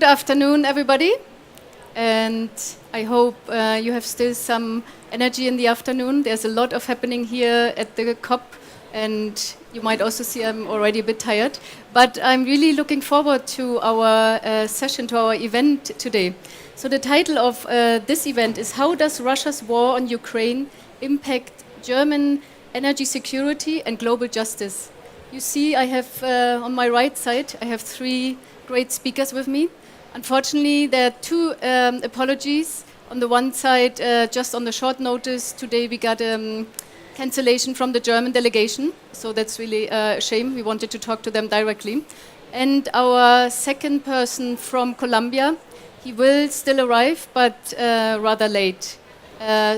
Good afternoon, everybody. And I hope you have still some energy in the afternoon. There's a lot of happening here at the COP, and you might also see I'm already a bit tired. But I'm really looking forward to our session, to our event today. So the title of this event is How Does Russia's War on Ukraine Impact German Energy Security and Global Justice? You see, I have on my right side, I have three great speakers with me. Unfortunately, there are two apologies. On the one side, just on the short notice, today we got cancellation from the German delegation. So that's really a shame. We wanted to talk to them directly. And our second person from Colombia, he will still arrive, but rather late.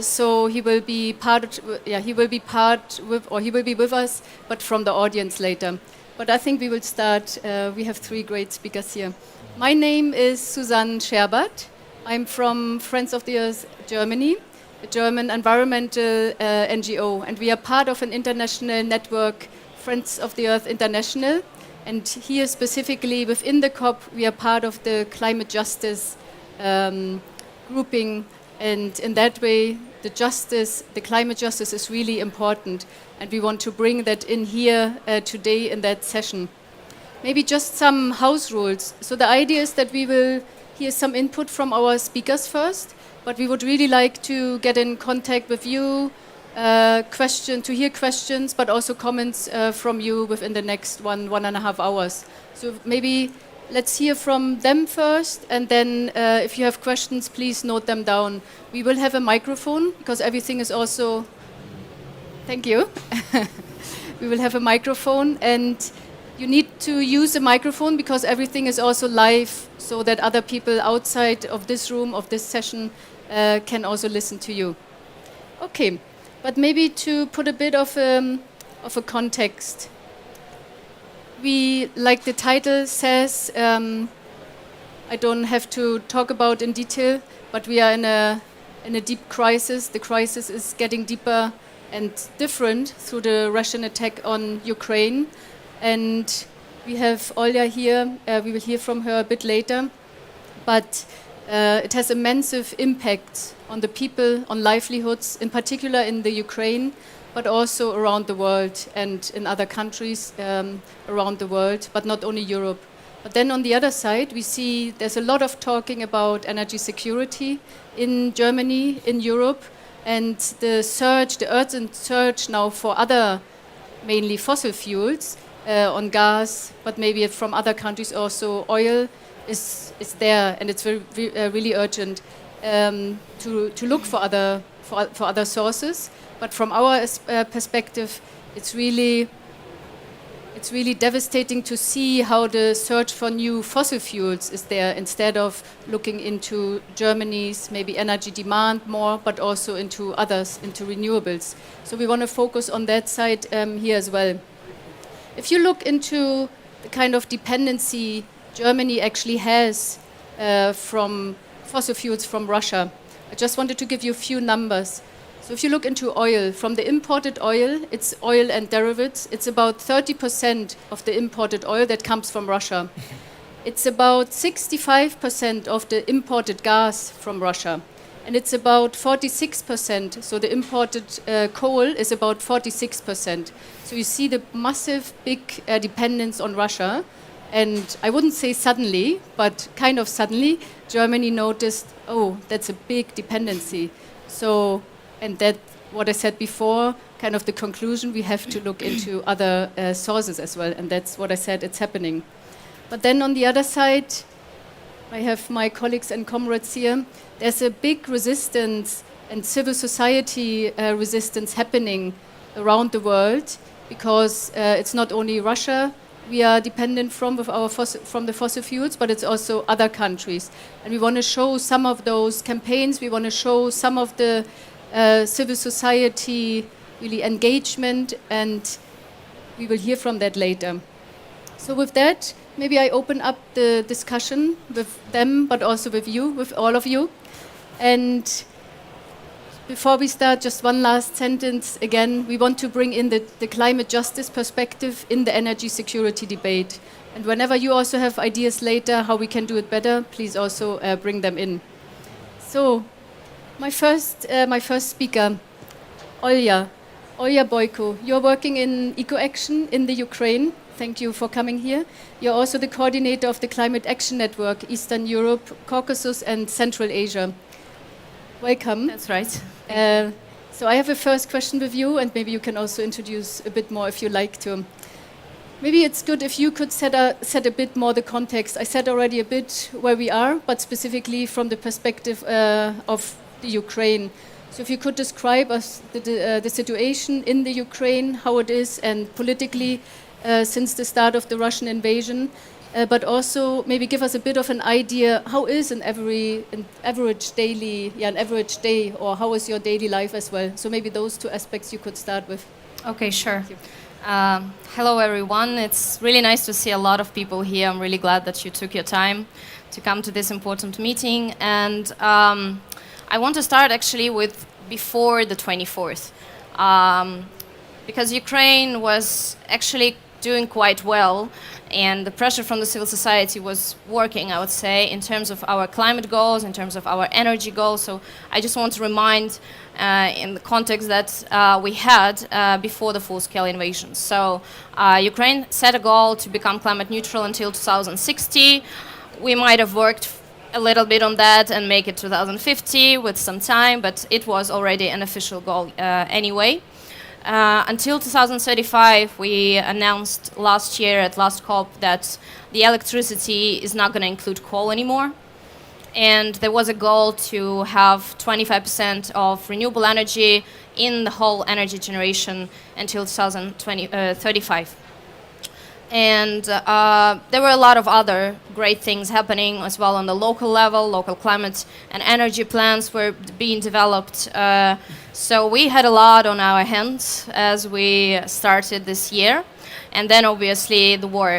So he will be he will be with us, but from the audience later. But I think we will start. We have three great speakers here. My name is Susanne Scherbert. I'm from Friends of the Earth Germany, a German environmental NGO, and we are part of an international network, Friends of the Earth International. And here specifically within the COP, we are part of the climate justice grouping. And in that way, the climate justice is really important. And we want to bring that in here today in that session. Maybe just some house rules. So the idea is that we will hear some input from our speakers first, but we would really like to get in contact with you, to hear questions, but also comments from you within the next 1.5 hours. So maybe let's hear from them first, and then if you have questions, please note them down. We will have a microphone, because everything is also... Thank you. We will have a microphone, and you need to use a microphone because everything is also live, so that other people outside of this room, of this session, can also listen to you. Okay, but maybe to put a bit of a context. We, like the title says, I don't have to talk about in detail, but we are in a deep crisis. The crisis is getting deeper and different through the Russian attack on Ukraine. And we have Olya here. We will hear from her a bit later. But it has immense impact on the people, on livelihoods, in particular in the Ukraine, but also around the world and in other countries around the world, but not only Europe. But then on the other side, we see there's a lot of talking about energy security in Germany, in Europe, and the urgent surge now for other, mainly fossil fuels, on gas, but maybe from other countries also, oil is there, and it's really urgent to look for other sources. But from our perspective, it's really devastating to see how the search for new fossil fuels is there, instead of looking into Germany's maybe energy demand more, but also into others, into renewables. So we want to focus on that side here as well. If you look into the kind of dependency Germany actually has from fossil fuels from Russia, I just wanted to give you a few numbers. So if you look into oil, from the imported oil, it's oil and derivatives, it's about 30% of the imported oil that comes from Russia. It's about 65% of the imported gas from Russia. And it's about 46%, so the imported coal is about 46%. So you see the massive, big dependence on Russia. And I wouldn't say suddenly, but kind of suddenly, Germany noticed, oh, that's a big dependency. So, and that, what I said before, kind of the conclusion, we have to look into other sources as well. And that's what I said, it's happening. But then on the other side, I have my colleagues and comrades here. There's a big resistance and civil society resistance happening around the world, because it's not only Russia we are dependent from the fossil fuels, but it's also other countries. And we want to show some of those campaigns. We want to show some of the civil society really engagement, and we will hear from that later. So with that, maybe I open up the discussion with them, but also with you, with all of you. And before we start, just one last sentence. Again, we want to bring in the climate justice perspective in the energy security debate. And whenever you also have ideas later how we can do it better, please also bring them in. So, my first speaker, Olya Boyko. You're working in Eco-Action in the Ukraine. Thank you for coming here. You're also the coordinator of the Climate Action Network, Eastern Europe, Caucasus, and Central Asia. Welcome. That's right. So I have a first question with you, and maybe you can also introduce a bit more if you like to. Maybe it's good if you could set a bit more the context. I said already a bit where we are, but specifically from the perspective of the Ukraine. So if you could describe us the situation in the Ukraine, how it is, and politically since the start of the Russian invasion, but also maybe give us a bit of an idea, how is an average day, or how is your daily life as well? So maybe those two aspects you could start with. Okay, sure. Hello, everyone. It's really nice to see a lot of people here. I'm really glad that you took your time to come to this important meeting. And I want to start actually with before the 24th, because Ukraine was actually doing quite well, and the pressure from the civil society was working, I would say, in terms of our climate goals, in terms of our energy goals. So I just want to remind in the context that we had before the full-scale invasion. So Ukraine set a goal to become climate neutral until 2060. We might have worked a little bit on that and make it 2050 with some time, but it was already an official goal anyway. Until 2035, we announced last year at last COP that the electricity is not going to include coal anymore. And there was a goal to have 25% of renewable energy in the whole energy generation until 2035. And there were a lot of other great things happening as well on the local level. Local climate and energy plans were being developed. So we had a lot on our hands as we started this year. And then obviously the war,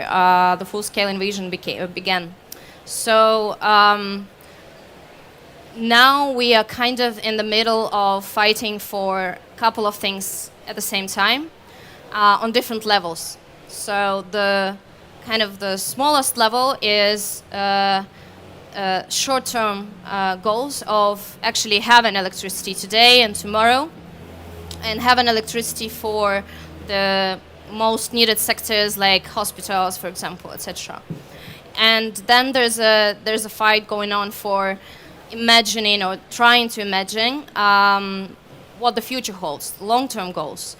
the full-scale invasion began. So now we are kind of in the middle of fighting for a couple of things at the same time on different levels. So the kind of the smallest level is short-term goals of actually having electricity today and tomorrow, and having electricity for the most needed sectors like hospitals, for example, etc. And then there's a fight going on for imagining or trying to imagine what the future holds, long-term goals.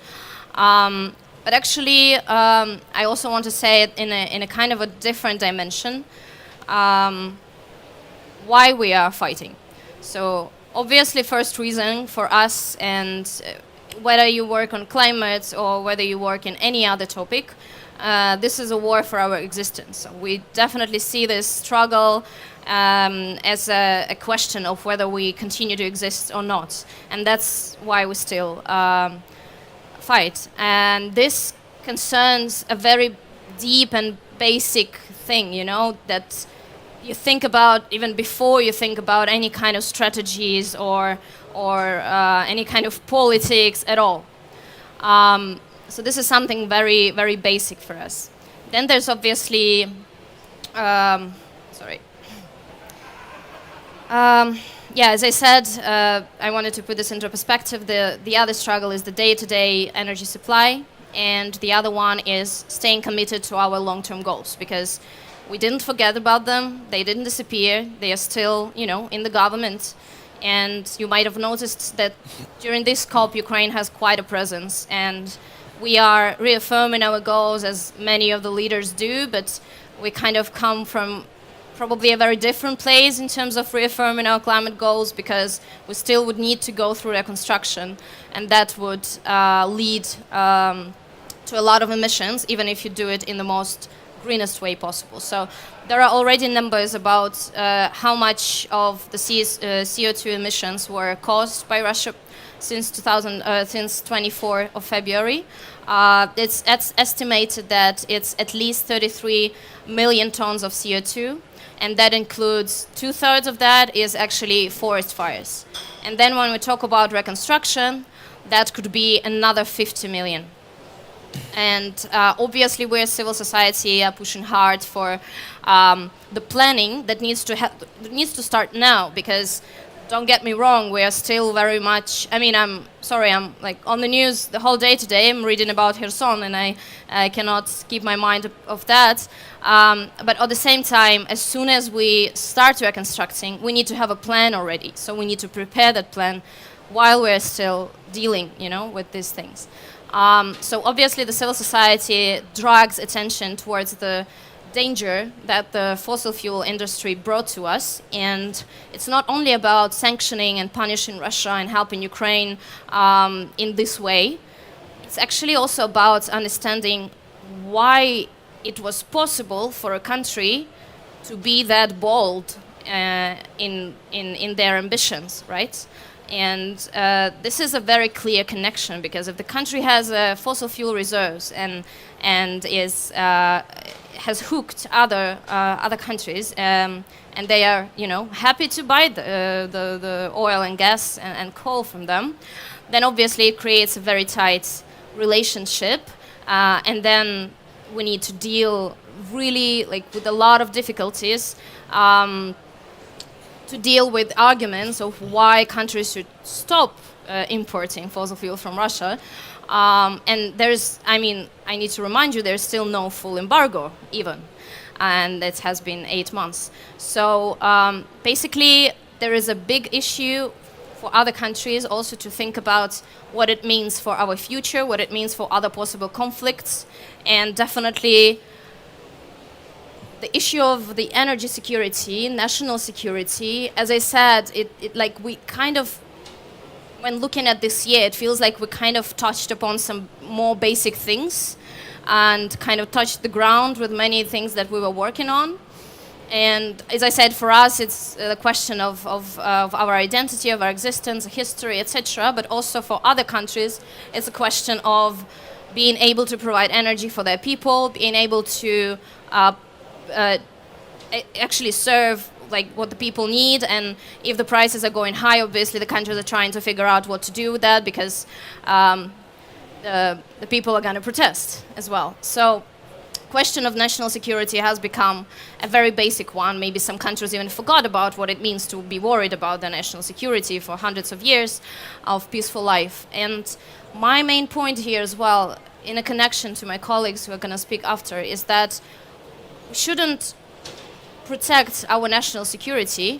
But actually, I also want to say it in a kind of a different dimension, why we are fighting. So obviously, first reason for us, and whether you work on climate or whether you work in any other topic, this is a war for our existence. So we definitely see this struggle as a question of whether we continue to exist or not. And that's why we still fight. And this concerns a very deep and basic thing, you know, that you think about even before you think about any kind of strategies or any kind of politics at all. So this is something very, very basic for us. Then there's obviously, yeah, as I said, I wanted to put this into perspective. The other struggle is the day-to-day energy supply, and the other one is staying committed to our long-term goals, because we didn't forget about them. They didn't disappear. They are still, you know, in the government. And you might have noticed that during this COP, Ukraine has quite a presence, and we are reaffirming our goals as many of the leaders do, but we kind of come from probably a very different place in terms of reaffirming our climate goals, because we still would need to go through reconstruction, and that would lead to a lot of emissions, even if you do it in the most greenest way possible. So there are already numbers about how much of the CO2 emissions were caused by Russia since 24 of February. It's estimated that it's at least 33 million tons of CO2. and that includes 2/3 of that is actually forest fires. And then when we talk about reconstruction, that could be another 50 million. And obviously, we're civil society are pushing hard for the planning that needs to start now, because don't get me wrong, we are still very much. I mean, I'm like on the news the whole day today. I'm reading about Kherson, and I cannot keep my mind of that. But at the same time, as soon as we start reconstructing, we need to have a plan already. So we need to prepare that plan while we're still dealing, with these things. So obviously, the civil society drags attention towards the danger that the fossil fuel industry brought to us. And it's not only about sanctioning and punishing Russia and helping Ukraine in this way. It's actually also about understanding why it was possible for a country to be that bold in their ambitions, right? And this is a very clear connection, because if the country has fossil fuel reserves and is has hooked other countries, and they are happy to buy the oil and gas and coal from them, then obviously it creates a very tight relationship, and then we need to deal really with a lot of difficulties. To deal with arguments of why countries should stop importing fossil fuel from Russia. And I need to remind you, there's still no full embargo even, and it has been 8 months. So basically, there is a big issue for other countries also to think about what it means for our future, what it means for other possible conflicts, and definitely the issue of the energy security, national security. As I said, we kind of, when looking at this year, it feels like we kind of touched upon some more basic things and kind of touched the ground with many things that we were working on. And as I said, for us, it's a question of our identity, of our existence, history, etc. But also for other countries, it's a question of being able to provide energy for their people, being able to actually serve what the people need. And if the prices are going high, obviously the countries are trying to figure out what to do with that, because the people are going to protest as well. So question of national security has become a very basic one. Maybe some countries even forgot about what it means to be worried about their national security for hundreds of years of peaceful life. And my main point here as well, in a connection to my colleagues who are going to speak after, is that we shouldn't protect our national security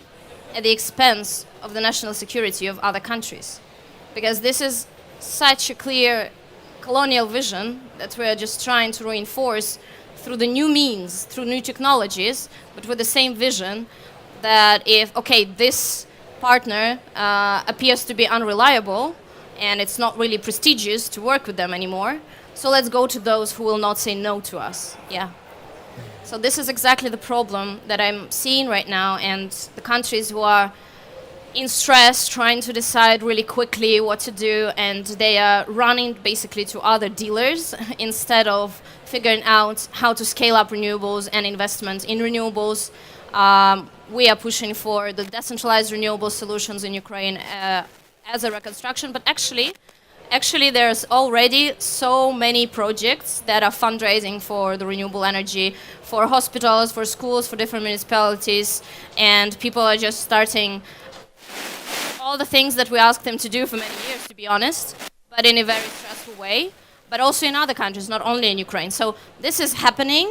at the expense of the national security of other countries. Because this is such a clear colonial vision that we're just trying to reinforce through the new means, through new technologies, but with the same vision that if, this partner appears to be unreliable and it's not really prestigious to work with them anymore, so let's go to those who will not say no to us. Yeah. So this is exactly the problem that I'm seeing right now, and the countries who are in stress, trying to decide really quickly what to do, and they are running basically to other dealers instead of figuring out how to scale up renewables and investment in renewables. We are pushing for the decentralized renewable solutions in Ukraine as a reconstruction, but actually there's already so many projects that are fundraising for the renewable energy, for hospitals, for schools, for different municipalities, and people are just starting all the things that we asked them to do for many years, to be honest, but in a very stressful way, but also in other countries, not only in Ukraine. So this is happening,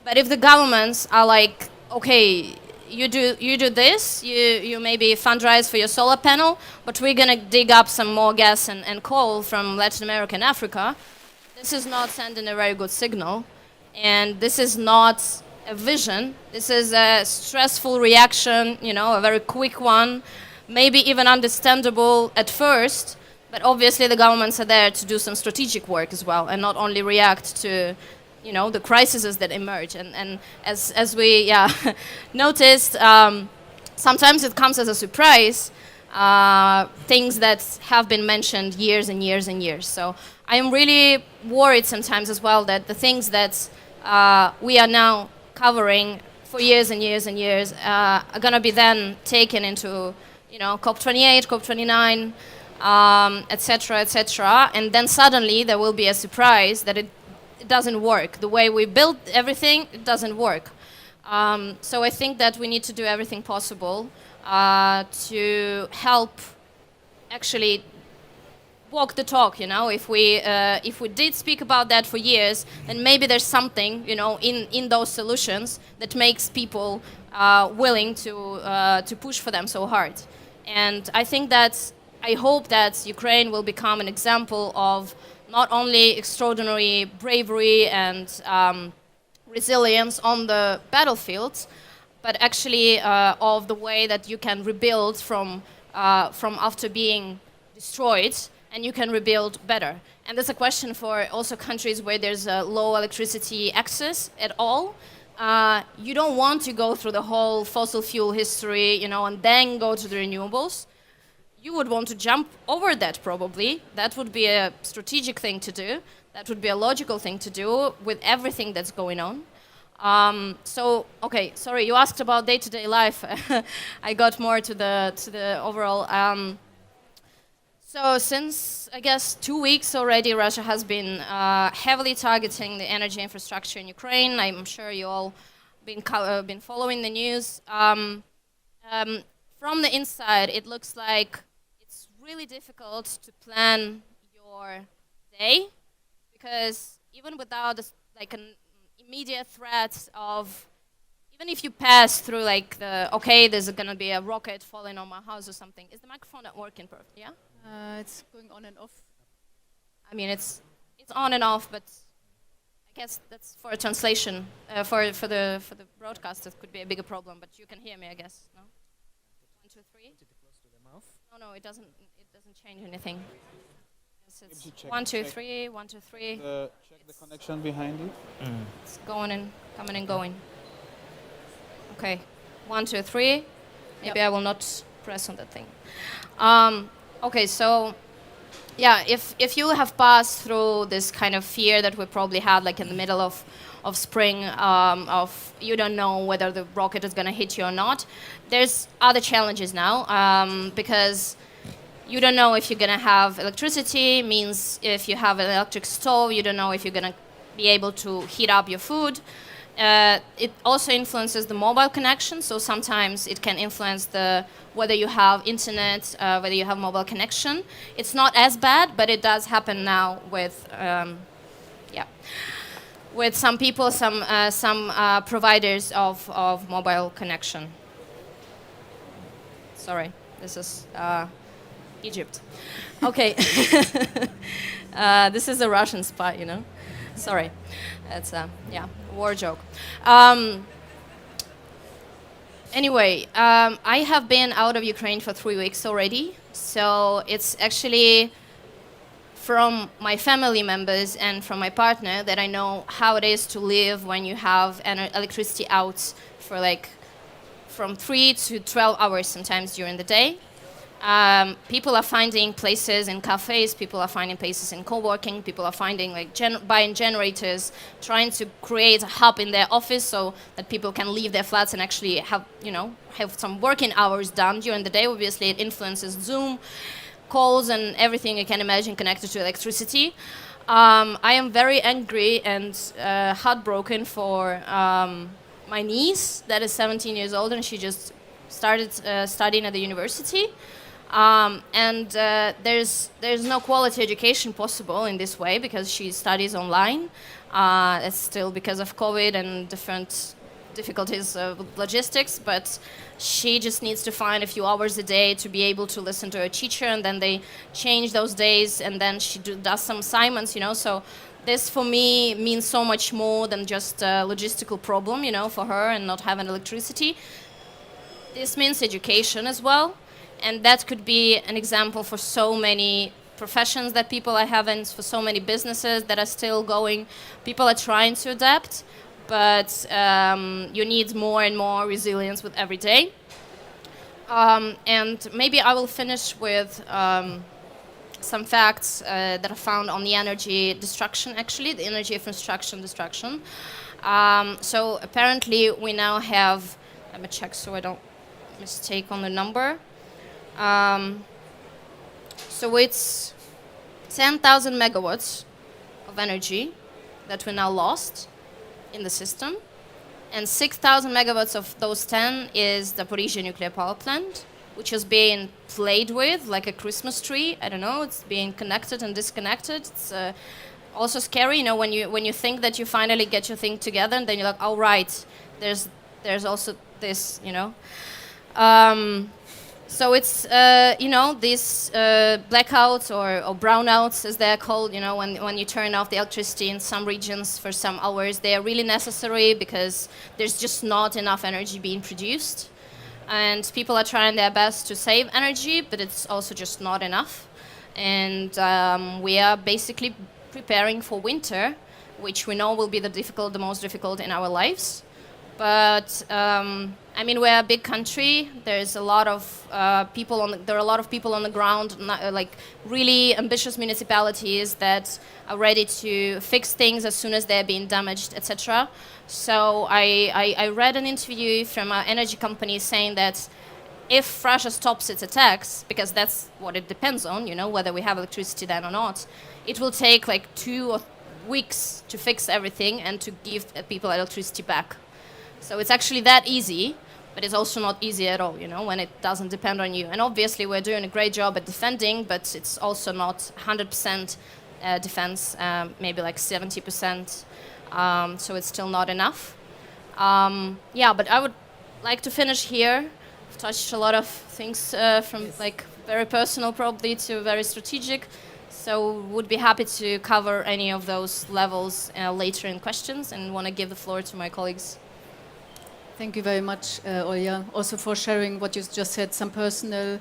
but if the governments are like, okay, you do this, you maybe fundraise for your solar panel, but we're going to dig up some more gas and coal from Latin America and Africa, this is not sending a very good signal, and this is not a vision. This is a stressful reaction, a very quick one, maybe even understandable at first, but obviously the governments are there to do some strategic work as well, and not only react to the crises that emerge. And as we noticed, sometimes it comes as a surprise, things that have been mentioned years and years and years. So I am really worried sometimes as well that the things that we are now covering for years and years and years are going to be then taken into, COP28, COP29, etc., etc. And then suddenly there will be a surprise that it doesn't work. The way we built everything, it doesn't work. So I think that we need to do everything possible to help actually walk the talk. If we did speak about that for years, then maybe there's something, in those solutions that makes people willing to push for them so hard. And I hope that Ukraine will become an example of not only extraordinary bravery and resilience on the battlefields, but actually of the way that you can rebuild from after being destroyed, and you can rebuild better. And that's a question for also countries where there's low electricity access at all. You don't want to go through the whole fossil fuel history, and then go to the renewables. You would want to jump over that probably. That would be a strategic thing to do. That would be a logical thing to do with everything that's going on. Okay, sorry, you asked about day-to-day life. I got more to the overall. So since, I guess, 2 weeks already, Russia has been heavily targeting the energy infrastructure in Ukraine. I'm sure you all been following the news. From the inside, it looks like it's really difficult to plan your day, because even without an immediate threat of, even if you pass through there's going to be a rocket falling on my house or something. Is the microphone not working perfect? Yeah? It's going on and off. I mean, it's on and off, but I guess that's for a translation. For the broadcast, it could be a bigger problem, but you can hear me, I guess. No? 1, 2, 3. No, it doesn't change anything. Yes, it's 1, 2, 3. 1, 2, 3. Check the connection behind you. It's going and coming and going. Okay, 1, 2, 3. Maybe I will not press on that thing. Okay, so yeah, if you have passed through this kind of fear that we probably had, in the middle of spring, of you don't know whether the rocket is going to hit you or not, there's other challenges now, because you don't know if you're going to have electricity. Means if you have an electric stove, you don't know if you're going to be able to heat up your food. It also influences the mobile connection, so sometimes it can influence whether you have internet, whether you have mobile connection. It's not as bad, but it does happen now with some people, some providers of mobile connection. Sorry, this is Egypt. Okay, this is a Russian spy, Sorry, it's a war joke. Anyway, I have been out of Ukraine for 3 weeks already, so it's actually from my family members and from my partner that I know how it is to live when you have electricity out for from 3 to 12 hours sometimes during the day. People are finding places in cafes, people are finding places in co-working, people are finding buying generators, trying to create a hub in their office so that people can leave their flats and actually have some working hours done during the day. Obviously, it influences Zoom calls and everything you can imagine connected to electricity. I am very angry and heartbroken for my niece that is 17 years old, and she just started studying at the university. There's no quality education possible in this way because she studies online. It's still because of COVID and different difficulties of logistics, but she just needs to find a few hours a day to be able to listen to her teacher, and then they change those days, and then she does some assignments, so this for me means so much more than just a logistical problem, for her and not having electricity. This means education as well. And that could be an example for so many professions that people are having, for so many businesses that are still going. People are trying to adapt, but you need more and more resilience with every day. And maybe I will finish with some facts that are found on the energy destruction, actually, the energy of destruction. So apparently we now have, let me check so I don't mistake on the number. So it's 10,000 megawatts of energy that we now lost in the system. And 6,000 megawatts of those 10 is the Zaporizhzhia nuclear power plant, which is being played with like a Christmas tree. I don't know, it's being connected and disconnected. It's also scary, you know, when you think that you finally get your thing together, and then you're like, oh right, there's also this, you know. So it's you know, these blackouts or brownouts, as they're called, you know, when you turn off the electricity in some regions for some hours, they are really necessary because there's just not enough energy being produced. And people are trying their best to save energy, but it's also just not enough. And we are basically preparing for winter, which we know will be the most difficult in our lives. But I mean, we're a big country. There's a lot of people there are a lot of people on the ground, like really ambitious municipalities that are ready to fix things as soon as they're being damaged, etc. So I read an interview from an energy company saying that if Russia stops its attacks, because that's what it depends on, you know, whether we have electricity then or not, it will take like 2 weeks to fix everything and to give people electricity back. So it's actually that easy, but it's also not easy at all, you know, when it doesn't depend on you. And obviously we're doing a great job at defending, but it's also not 100% defense, maybe like 70%. So it's still not enough. Yeah, but I would like to finish here. I've touched a lot of things from like very personal probably to very strategic. So would be happy to cover any of those levels later in questions, and want to give the floor to my colleagues. Thank you very much, Olja, also for sharing what you just said, some personal,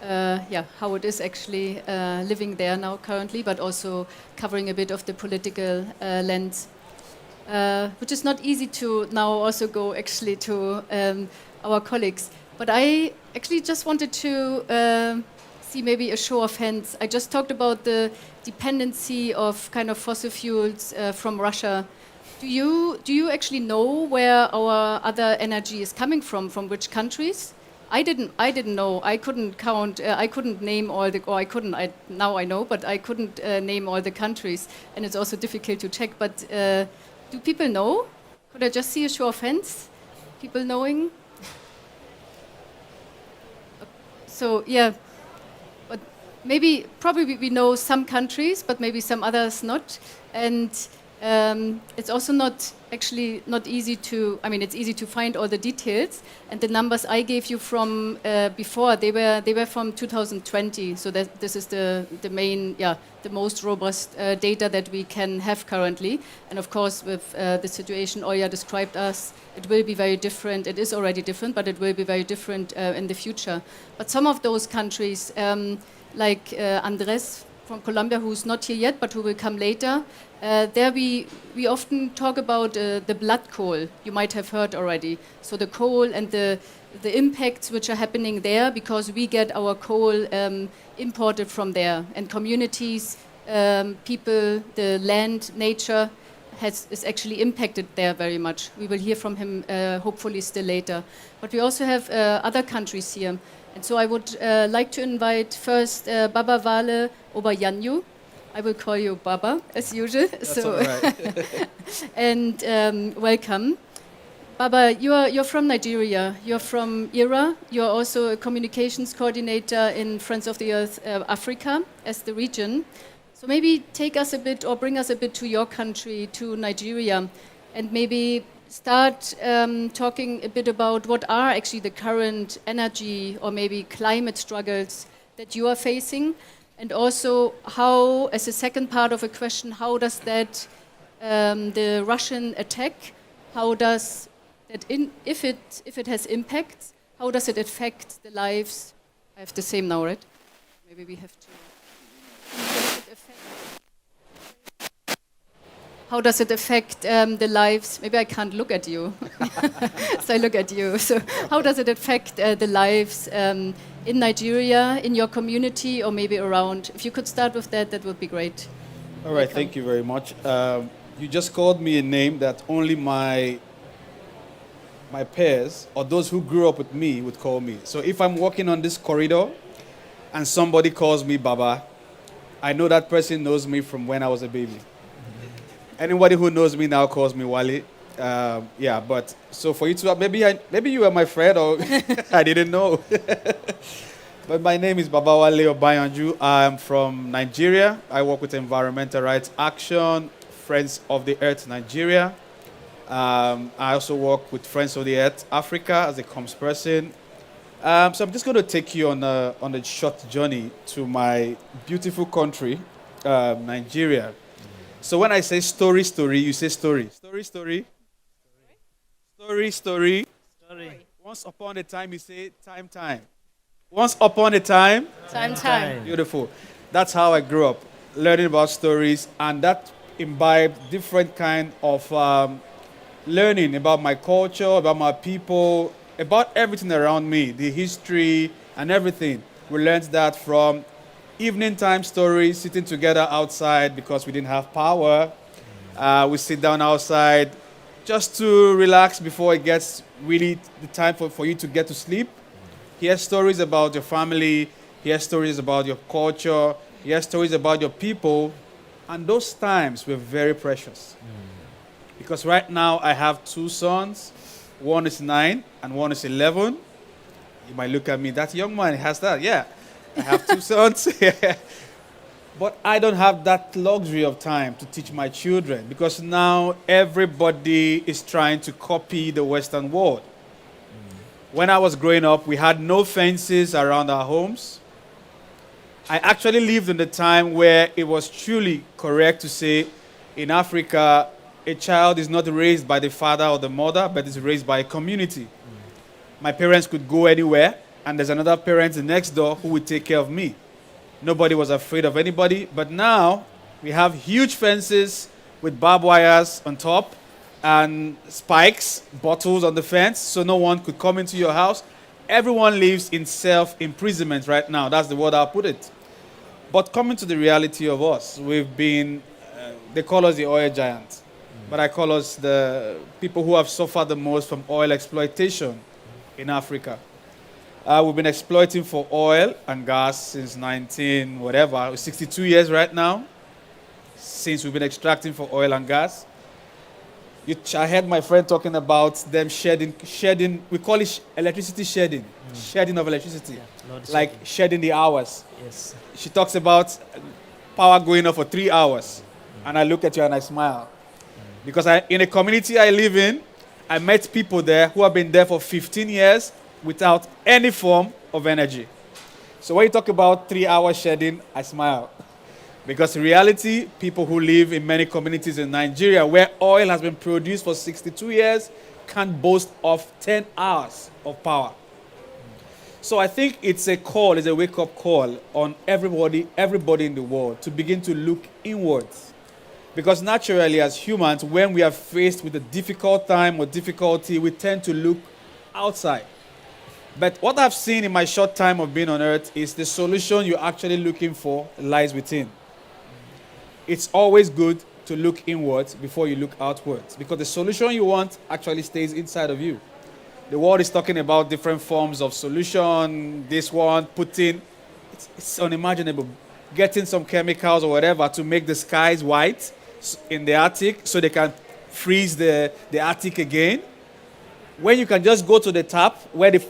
how it is actually living there now currently, but also covering a bit of the political lens, which is not easy to now also go actually to our colleagues. But I actually just wanted to see maybe a show of hands. I just talked about the dependency of kind of fossil fuels from Russia. Do you actually know where our other energy is coming from which countries? I didn't know. I couldn't count. I couldn't name all the. Or I couldn't. Now I know, but I couldn't name all the countries, and it's also difficult to check. But do people know? Could I just see a show of hands? People knowing? So yeah, but probably we know some countries, but maybe some others not, and. It's also not easy to, I mean, it's easy to find all the details, and the numbers I gave you from before, they were from 2020, so that this is the main, the most robust data that we can have currently. And of course, with the situation Olja described us, it will be very different. It is already different, but it will be very different in the future. But some of those countries, like Andres from Colombia, who's not here yet, but who will come later, there we often talk about the blood coal. You might have heard already. So the coal and the impacts which are happening there, because we get our coal imported from there, and communities, people, the land, nature is actually impacted there very much. We will hear from him hopefully still later. But we also have other countries here. And so I would like to invite first Baba Vale Obayanyu. I will call you Baba, as usual. That's all right. And welcome. Baba, you're from Nigeria. You're from IRA. You're also a communications coordinator in Friends of the Earth Africa as the region. So maybe take us a bit, or bring us a bit to your country, to Nigeria, and maybe start talking a bit about what are actually the current energy or maybe climate struggles that you are facing. And also how, as a second part of a question, how does that, the Russian attack, how does that, if it has impacts, how does it affect the lives? I have the same now, right? Maybe we have to. How does it affect the lives? Maybe I can't look at you, so I look at you. So how does it affect the lives in Nigeria, in your community, or maybe around? If you could start with that, that would be great. All right, thank you very much. You just called me a name that only my peers or those who grew up with me would call me. So if I'm walking on this corridor and somebody calls me Baba, I know that person knows me from when I was a baby. Anybody who knows me now calls me Wale. Yeah, but so for you to maybe you were my friend or I didn't know. But my name is Baba Wale Obayanju. I'm from Nigeria. I work with Environmental Rights Action, Friends of the Earth Nigeria. I also work with Friends of the Earth Africa as a comms person. So I'm just going to take you on a short journey to my beautiful country, Nigeria. So when I say story, you say story. Story. Once upon a time, you say time. Once upon a time. Time. Beautiful. That's how I grew up, learning about stories, and that imbibed different kind of learning about my culture, about my people, about everything around me, the history and everything. We learned that from evening time stories, sitting together outside because we didn't have power. We sit down outside just to relax before it gets really the time for you to get to sleep. Hear stories about your family, hear stories about your culture, hear stories about your people. And those times were very precious. Because right now I have two sons. One is 9 and one is 11. You might look at me, that young man has that. Yeah, I have two sons. But I don't have that luxury of time to teach my children because now everybody is trying to copy the Western world. When I was growing up, we had no fences around our homes. I actually lived in the time where it was truly correct to say in Africa, a child is not raised by the father or the mother, but is raised by a community. My parents could go anywhere, and there's another parent next door who would take care of me. Nobody was afraid of anybody, but now we have huge fences with barbed wires on top and spikes, bottles on the fence, so no one could come into your house. Everyone lives in self-imprisonment right now. That's the word I'll put it. But coming to the reality of us, we've been, they call us the oil giants. But I call us the people who have suffered the most from oil exploitation in Africa. We've been exploiting for oil and gas since 62 years right now, since we've been extracting for oil and gas. I heard my friend talking about them shedding, we call it electricity shedding, shedding of electricity, like shedding the hours. Yes. She talks about power going off for 3 hours, and I look at you and I smile. Because in a community I live in, I met people there who have been there for 15 years without any form of energy. So when you talk about 3 hours shedding, I smile. Because in reality, people who live in many communities in Nigeria where oil has been produced for 62 years can't boast of 10 hours of power. So I think it's a wake-up call on everybody in the world to begin to look inwards. Because naturally, as humans, when we are faced with a difficult time or difficulty, we tend to look outside. But what I've seen in my short time of being on earth is the solution you're actually looking for lies within. It's always good to look inwards before you look outwards, because the solution you want actually stays inside of you. The world is talking about different forms of solution, this one, it's unimaginable. Getting some chemicals or whatever to make the skies white in the Arctic so they can freeze the Arctic again. When you can just go to the tap where the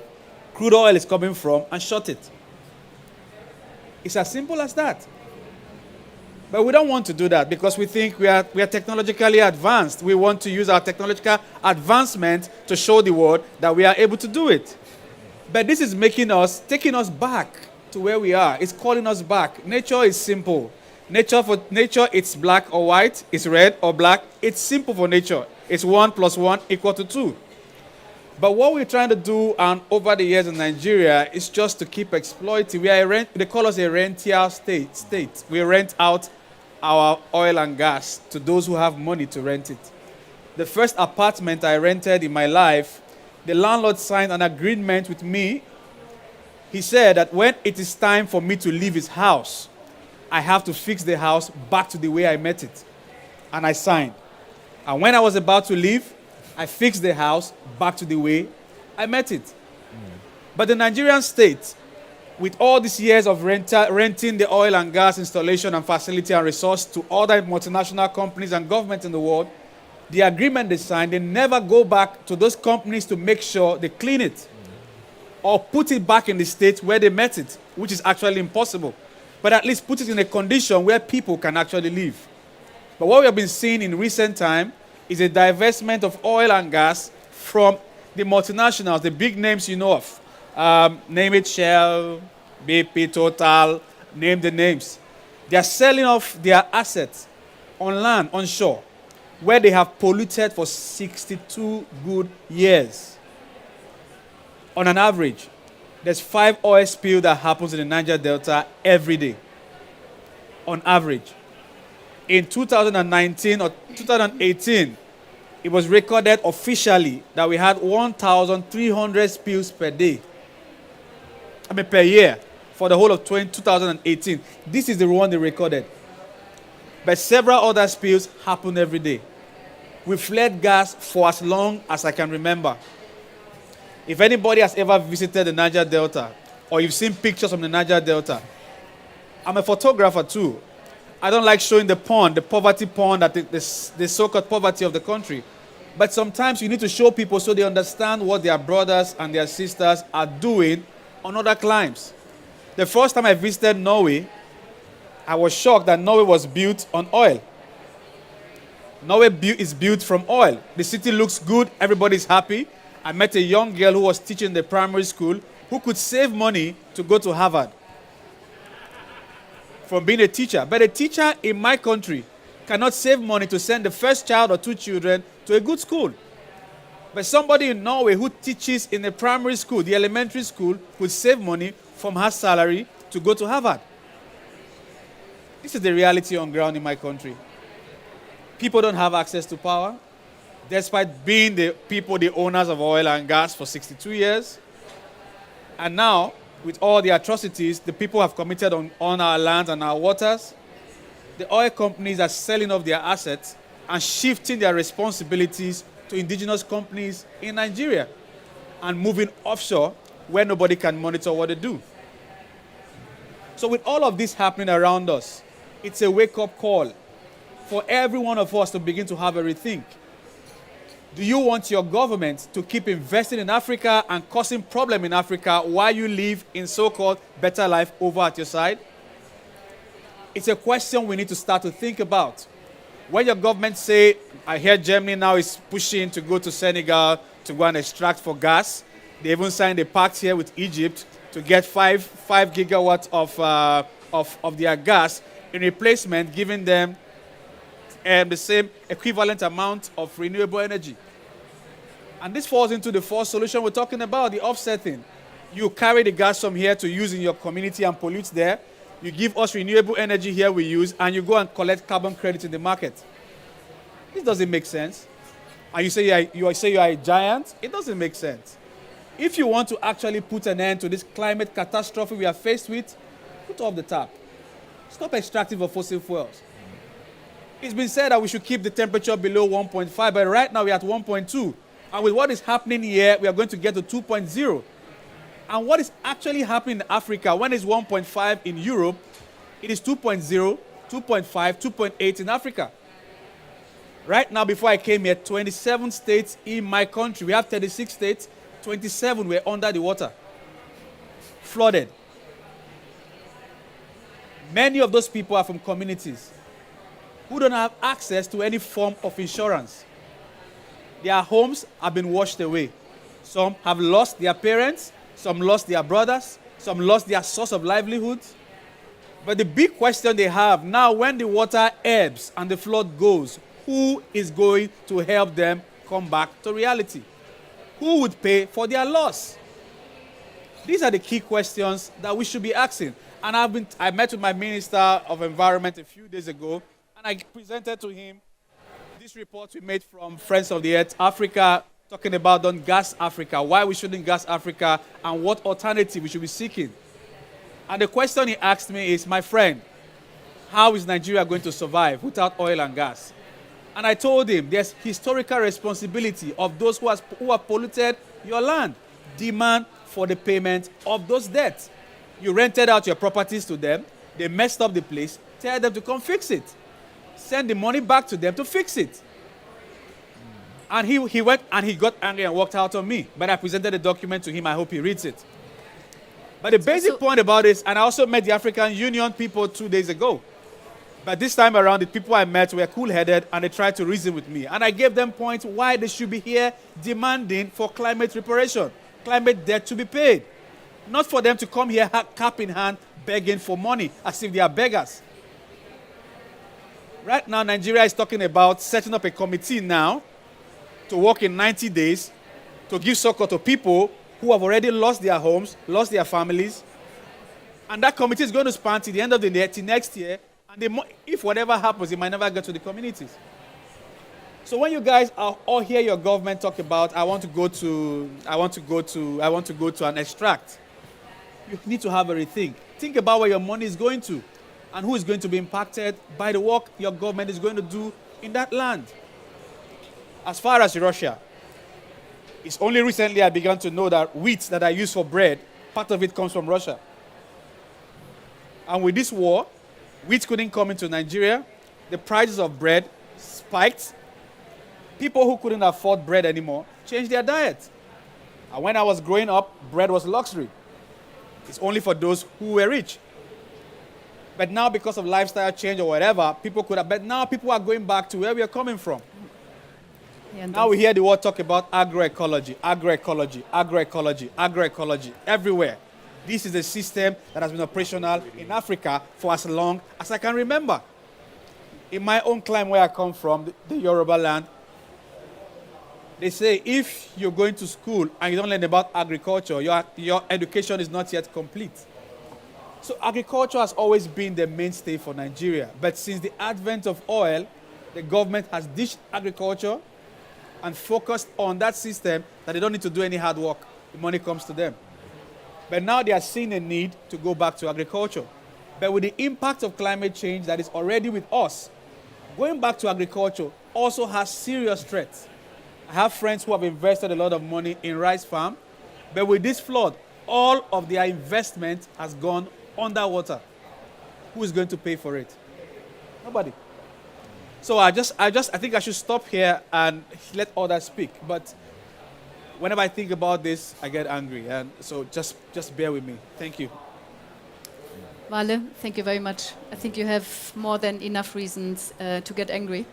crude oil is coming from and shut it. It's as simple as that. But we don't want to do that because we think we are technologically advanced. We want to use our technological advancement to show the world that we are able to do it. But this is taking us back to where we are. It's calling us back. Nature is simple. For nature, it's black or white. It's red or black. It's simple for nature. It's 1 + 1 = 2. But what we're trying to do over the years in Nigeria is just to keep exploiting. They call us a rentier state. We rent out our oil and gas to those who have money to rent it. The first apartment I rented in my life, the landlord signed an agreement with me. He said that when it is time for me to leave his house, I have to fix the house back to the way I met it. And I signed. And when I was about to leave, I fixed the house back to the way I met it. But the Nigerian state, with all these years of renting the oil and gas installation and facility and resource to other multinational companies and governments in the world, the agreement they signed, they never go back to those companies to make sure they clean it or put it back in the state where they met it, which is actually impossible. But at least put it in a condition where people can actually live. But what we have been seeing in recent time is a divestment of oil and gas from the multinationals, the big names you know of. Name it Shell, BP, Total, name the names. They are selling off their assets on land, on shore, where they have polluted for 62 good years. On an average, there's 5 oil spills that happens in the Niger Delta every day. On average. In 2019 or 2018, it was recorded officially that we had 1,300 spills per day. Per year for the whole of 2018. This is the one they recorded. But several other spills happen every day. We fled gas for as long as I can remember. If anybody has ever visited the Niger Delta, or you've seen pictures from the Niger Delta, I'm a photographer too. I don't like showing the pond, the poverty pond, that the so-called poverty of the country. But sometimes you need to show people so they understand what their brothers and their sisters are doing on other climes. The first time I visited Norway, I was shocked that Norway was built on oil. Norway is built from oil. The city looks good, everybody's happy. I met a young girl who was teaching in the primary school who could save money to go to Harvard from being a teacher. But a teacher in my country cannot save money to send the first child or 2 children to a good school. But somebody in Norway who teaches in a primary school, the elementary school, could save money from her salary to go to Harvard. This is the reality on ground in my country. People don't have access to power, despite being the owners of oil and gas for 62 years. And now, with all the atrocities the people have committed on our lands and our waters, the oil companies are selling off their assets and shifting their responsibilities to indigenous companies in Nigeria and moving offshore where nobody can monitor what they do. So with all of this happening around us, it's a wake-up call for every one of us to begin to have a rethink. Do you want your government to keep investing in Africa and causing problems in Africa while you live in so-called better life over at your side? It's a question we need to start to think about. When your government say, I hear Germany now is pushing to go to Senegal to go and extract for gas. They even signed a pact here with Egypt to get 5 gigawatts of their gas in replacement, giving them the same equivalent amount of renewable energy. And this falls into the fourth solution we're talking about, the offsetting. You carry the gas from here to use in your community and pollute there. You give us renewable energy here we use, and you go and collect carbon credits in the market. This doesn't make sense. And you say you are a giant? It doesn't make sense. If you want to actually put an end to this climate catastrophe we are faced with, put off the tap. Stop extracting of fossil fuels. It's been said that we should keep the temperature below 1.5, but right now we're at 1.2. And with what is happening here, we are going to get to 2.0. And what is actually happening in Africa, when it's 1.5 in Europe, it is 2.0, 2.5, 2.8 in Africa. Right now, before I came here, 27 states in my country. We have 36 states, 27 were under the water, flooded. Many of those people are from communities who don't have access to any form of insurance. Their homes have been washed away. Some have lost their parents, some lost their brothers, some lost their source of livelihood. But the big question they have now, when the water ebbs and the flood goes, who is going to help them come back to reality? Who would pay for their loss? These are the key questions that we should be asking. And I met with my Minister of Environment a few days ago, and I presented to him this report we made from Friends of the Earth Africa, talking about on gas Africa, why we shouldn't gas Africa, and what alternative we should be seeking. And the question he asked me is, my friend, how is Nigeria going to survive without oil and gas? And I told him there's historical responsibility of those who have polluted your land. Demand for the payment of those debts. You rented out your properties to them. They messed up the place. Tell them to come fix it. Send the money back to them to fix it. And he went and he got angry and walked out on me. But I presented the document to him. I hope he reads it. But the basic point about this, and I also met the African Union people 2 days ago. But this time around, the people I met were cool-headed and they tried to reason with me. And I gave them points why they should be here demanding for climate reparation, climate debt to be paid. Not for them to come here cap in hand begging for money as if they are beggars. Right now, Nigeria is talking about setting up a committee now to work in 90 days to give succor to people who have already lost their homes, lost their families. And that committee is going to span to the end of the year, till next year. And if whatever happens, it might never get to the communities. So when you guys all hear your government talk about, I want to go to an extract, you need to have a rethink. Think about where your money is going to and who is going to be impacted by the work your government is going to do in that land. As far as Russia, it's only recently I began to know that wheat that I use for bread, part of it comes from Russia. And with this war, wheat couldn't come into Nigeria. The prices of bread spiked. People who couldn't afford bread anymore changed their diet. And when I was growing up, bread was luxury. It's only for those who were rich. But now, because of lifestyle change or whatever, but now people are going back to where we are coming from. Yeah, now we hear the word talk about agroecology, agroecology, agroecology, agroecology, everywhere. This is a system that has been operational in Africa for as long as I can remember. In my own climate where I come from, the Yoruba land, they say if you're going to school and you don't learn about agriculture, your education is not yet complete. So agriculture has always been the mainstay for Nigeria. But since the advent of oil, the government has ditched agriculture and focused on that system that they don't need to do any hard work. The money comes to them. But now they are seeing a need to go back to agriculture. But with the impact of climate change that is already with us, going back to agriculture also has serious threats. I have friends who have invested a lot of money in rice farm, but with this flood, all of their investment has gone underwater. Who is going to pay for it? Nobody. So I think I should stop here and let others speak. But whenever I think about this, I get angry. And so just bear with me. Thank you. Wale, thank you very much. I think you have more than enough reasons to get angry.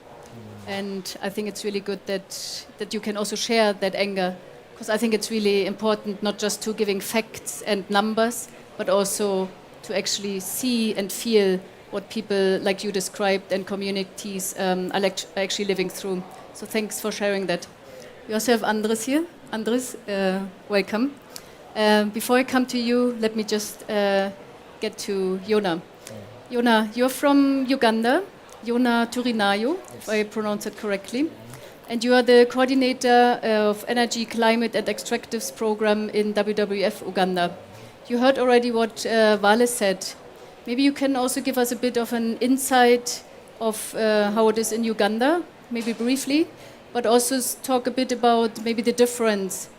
And I think it's really good that you can also share that anger. Because I think it's really important not just to giving facts and numbers, but also to actually see and feel what people like you described and communities are actually living through. So thanks for sharing that. We also have Andres here. Andres, welcome. Before I come to you, let me just get to Yona. Yona, you're from Uganda, Yona Turinayo, if I pronounce it correctly. And you are the coordinator of Energy, Climate and Extractives Program in WWF Uganda. You heard already what Wale said. Maybe you can also give us a bit of an insight of how it is in Uganda, maybe briefly, but also talk a bit about maybe the difference,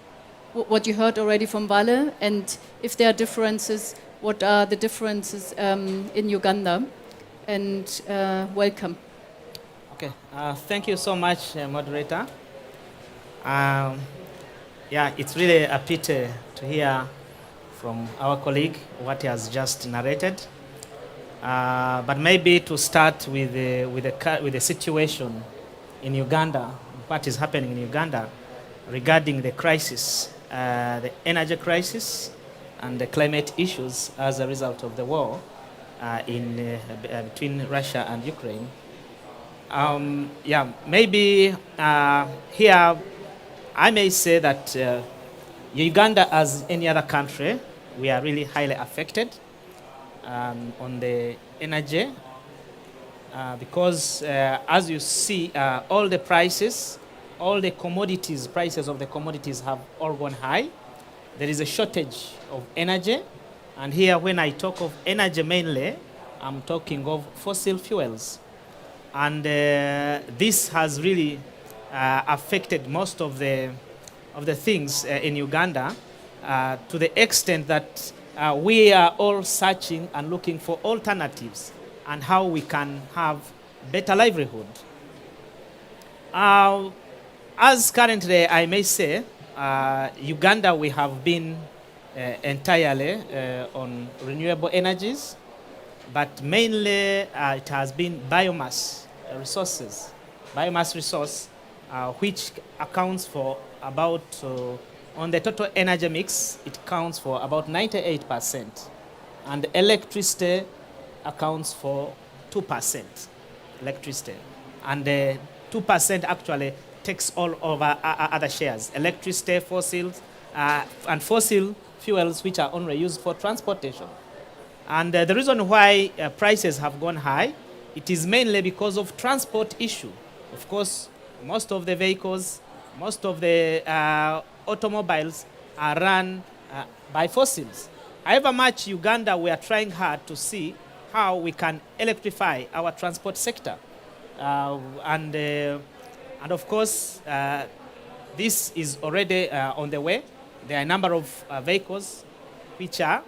what you heard already from Wale, and if there are differences, what are the differences in Uganda? And welcome. Okay, thank you so much, moderator. Yeah, it's really a pity to hear from our colleague what he has just narrated. But maybe to start with the situation in Uganda, what is happening in Uganda regarding the crisis, the energy crisis and the climate issues as a result of the war between Russia and Ukraine. Yeah, maybe here I may say that Uganda, as any other country, we are really highly affected on the energy because as you see, all the prices, all the commodities, prices of the commodities have all gone high. There is a shortage of energy, and here when I talk of energy mainly, I'm talking of fossil fuels. And this has really affected most of the things in Uganda to the extent that we are all searching and looking for alternatives and how we can have better livelihood. As currently, I may say, Uganda, we have been entirely on renewable energies, but mainly it has been biomass resources, which accounts for about, on the total energy mix, it counts for about 98%, and electricity accounts for 2%, electricity, and 2% actually takes all over other shares, electricity, fossils, and fossil fuels which are only used for transportation. And the reason why prices have gone high, it is mainly because of transport issue. Of course, most of the vehicles, most of the automobiles are run by fossils. However much Uganda, we are trying hard to see how we can electrify our transport sector. And of course, this is already on the way. There are a number of vehicles which are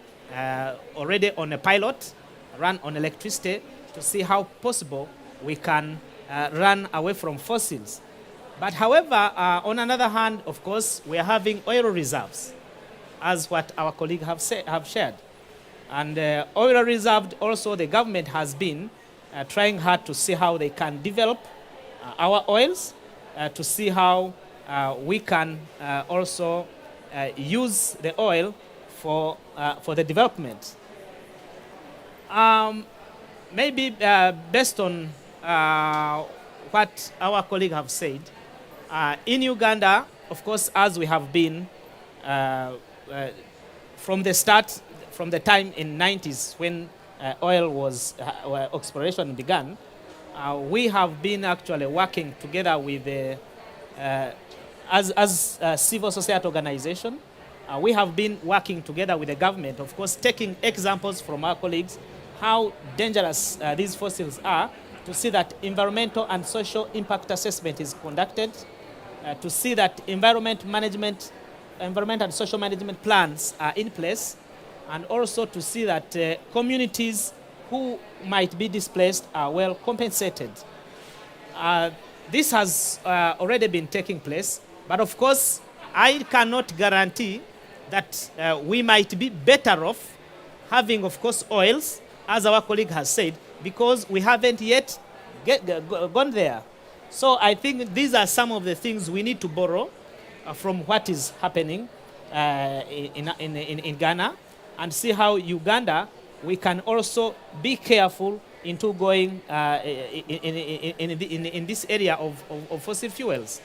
already on a pilot, run on electricity, to see how possible we can run away from fossils. But however, on another hand, of course, we are having oil reserves, as what our colleagues have shared. And oil reserve also, the government has been trying hard to see how they can develop our oils, to see how we can also use the oil for the development. Maybe based on what our colleagues have said, in Uganda, of course, as we have been from the start, from the time in 90s when oil was exploration began, we have been actually working together with as a civil society organization. We have been working together with the government, of course, taking examples from our colleagues, how dangerous these fossils are, to see that environmental and social impact assessment is conducted, to see that environment and social management plans are in place, and also to see that communities who might be displaced are well compensated. This has already been taking place, but of course, I cannot guarantee that we might be better off having, of course, oils, as our colleague has said, because we haven't yet gone there. So I think these are some of the things we need to borrow from what is happening in Ghana, and see how Uganda, we can also be careful into going in this area of fossil fuels.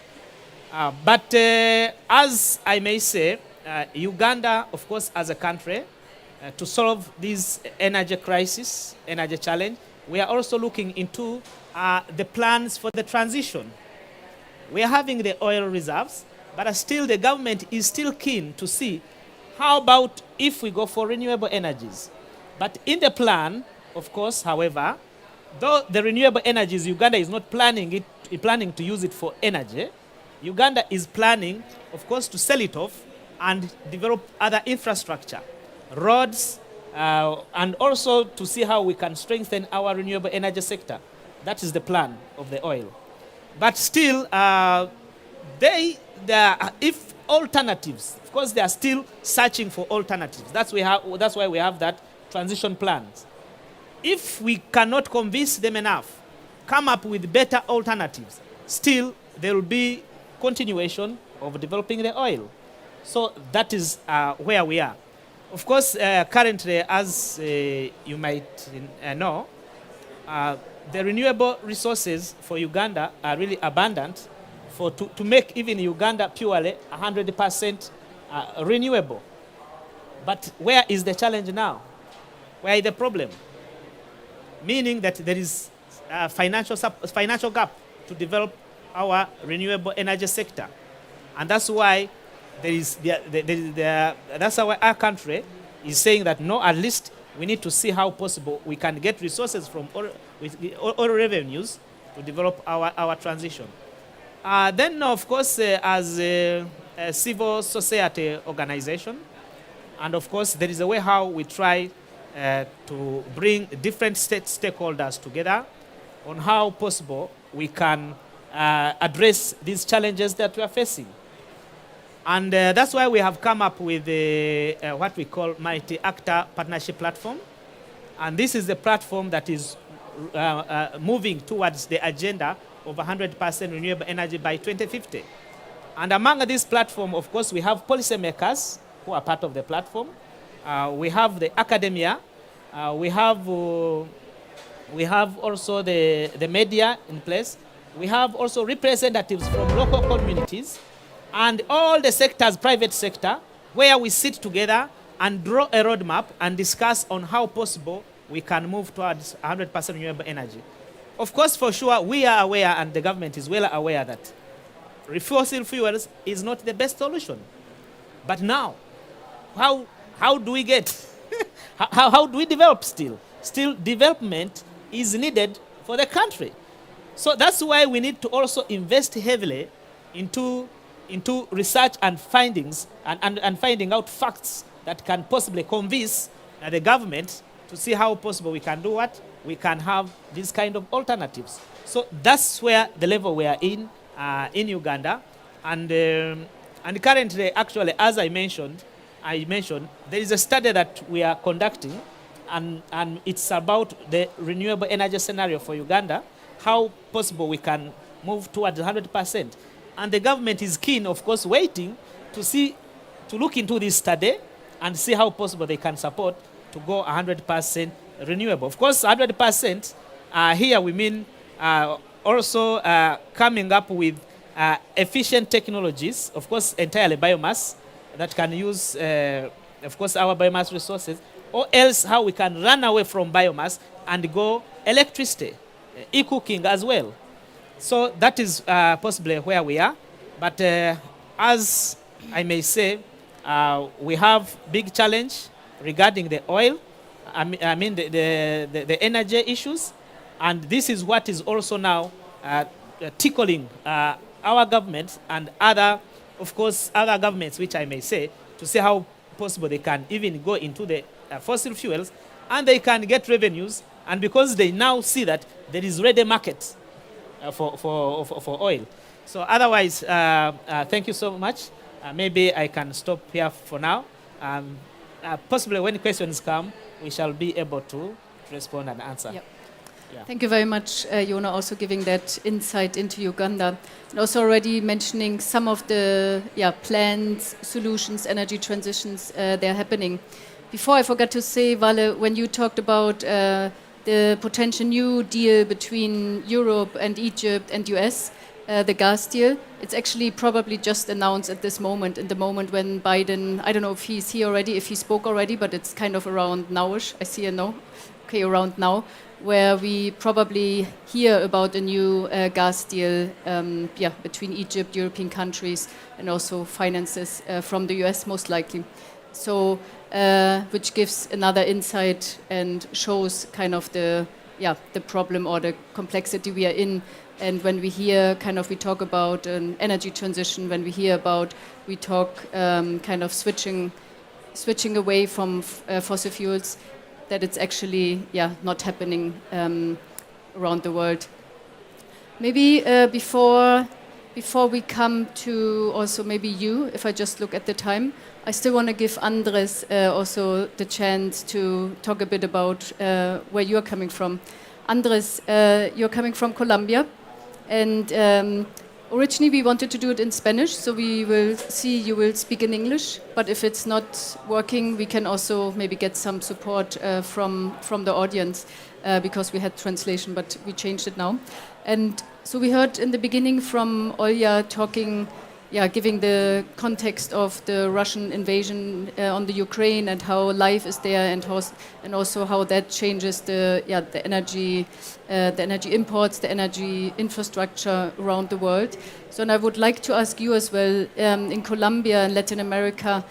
But as I may say, Uganda, of course, as a country, to solve this energy crisis, energy challenge, we are also looking into the plans for the transition. We are having the oil reserves, but still the government is still keen to see how about if we go for renewable energies. But in the plan, of course, however, though the renewable energies, Uganda is not planning to use it for energy. Uganda is planning, of course, to sell it off and develop other infrastructure, roads, and also to see how we can strengthen our renewable energy sector. That is the plan of the oil. But still, if alternatives, of course, they are still searching for alternatives. That's why we have that transition plans. If we cannot convince them enough, come up with better alternatives, still there will be continuation of developing the oil. So that is where we are. Of course, currently, as you might know, the renewable resources for Uganda are really abundant to make even Uganda purely 100% renewable. But where is the challenge now? Where is the problem? Meaning that there is a financial gap to develop our renewable energy sector. And that's why that's why our country is saying that no, at least we need to see how possible we can get resources from oil revenues to develop our transition. Then, of course, as a civil society organization, and of course, there is a way how we try to bring different stakeholders together on how possible we can address these challenges that we are facing. And that's why we have come up with what we call multi-actor partnership platform. And this is the platform that is moving towards the agenda of 100% renewable energy by 2050. And among this platform, of course, we have policymakers who are part of the platform. We have the academia. We have also the media in place. We have also representatives from local communities and all the sectors, private sector, where we sit together and draw a roadmap and discuss on how possible we can move towards 100% renewable energy. Of course, for sure, we are aware, and the government is well aware, that fossil fuels is not the best solution. But now, how do we get? how do we develop still? Still, development is needed for the country. So that's why we need to also invest heavily into research and findings and finding out facts that can possibly convince the government to see how possible we can do what? We can have these kind of alternatives. So that's where the level we are in Uganda. And currently, actually, as I mentioned, there is a study that we are conducting, and it's about the renewable energy scenario for Uganda, how possible we can move towards 100%. And the government is keen, of course, waiting to look into this study and see how possible they can support to go 100% renewable. Of course, 100% here we mean also coming up with efficient technologies, of course, entirely biomass that can use, of course, our biomass resources, or else how we can run away from biomass and go electricity, e-cooking as well. So that is possibly where we are. But as I may say, we have big challenge regarding the oil, I mean the energy issues. And this is what is also now tickling our government and other governments, which I may say, to see how possible they can even go into the fossil fuels, and they can get revenues. And because they now see that there is ready market for oil. So otherwise, thank you so much. Maybe I can stop here for now. Possibly when questions come, we shall be able to respond and answer. Yep. Yeah. Thank you very much, Jona, also giving that insight into Uganda. And also already mentioning some of the plans, solutions, energy transitions they're happening. Before I forgot to say, Vale, when you talked about the potential new deal between Europe and Egypt and US, the gas deal, it's actually probably just announced at this moment, in the moment when Biden, I don't know if he's here already, if he spoke already, but it's kind of around nowish. I see a no. Okay, around now, where we probably hear about a new gas deal between Egypt, European countries, and also finances from the US most likely. So, which gives another insight and shows kind of the problem or the complexity we are in. And when we hear we talk about an energy transition, when we talk kind of switching away from fossil fuels, that it's actually not happening around the world. Maybe before we come to also maybe you, if I just look at the time, I still want to give Andres also the chance to talk a bit about where you're coming from. Andres, you're coming from Colombia, and originally we wanted to do it in Spanish, so we will see you will speak in English, but if it's not working, we can also maybe get some support from the audience because we had translation, but we changed it now. And so we heard in the beginning from Olya talking, giving the context of the Russian invasion on the Ukraine and how life is there, and also how that changes the energy imports, the energy infrastructure around the world. So, and I would like to ask you as well, in Colombia and Latin America,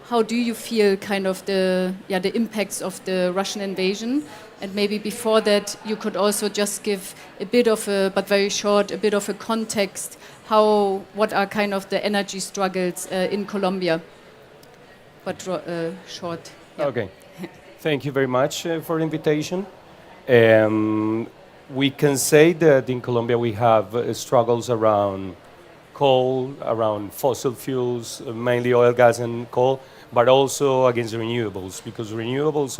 how do you feel kind of the impacts of the Russian invasion? And maybe before that, you could also just give a bit of a, but very short, a bit of a context. What are kind of the energy struggles in Colombia? But short. Yeah. Okay. Thank you very much for the invitation. We can say that in Colombia we have struggles around coal, around fossil fuels, mainly oil, gas, and coal, but also against renewables, because renewables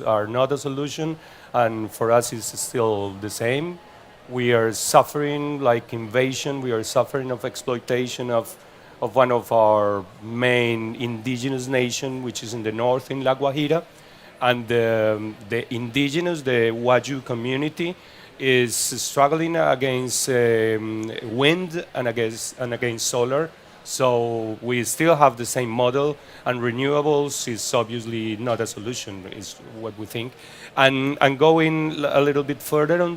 are not a solution, and for us it's still the same. We are suffering like invasion, we are suffering of exploitation of one of our main indigenous nation, which is in the north in La Guajira, and the indigenous, the Waju community, is struggling against wind and against solar. So we still have the same model, and renewables is obviously not a solution, is what we think. And going a little bit further on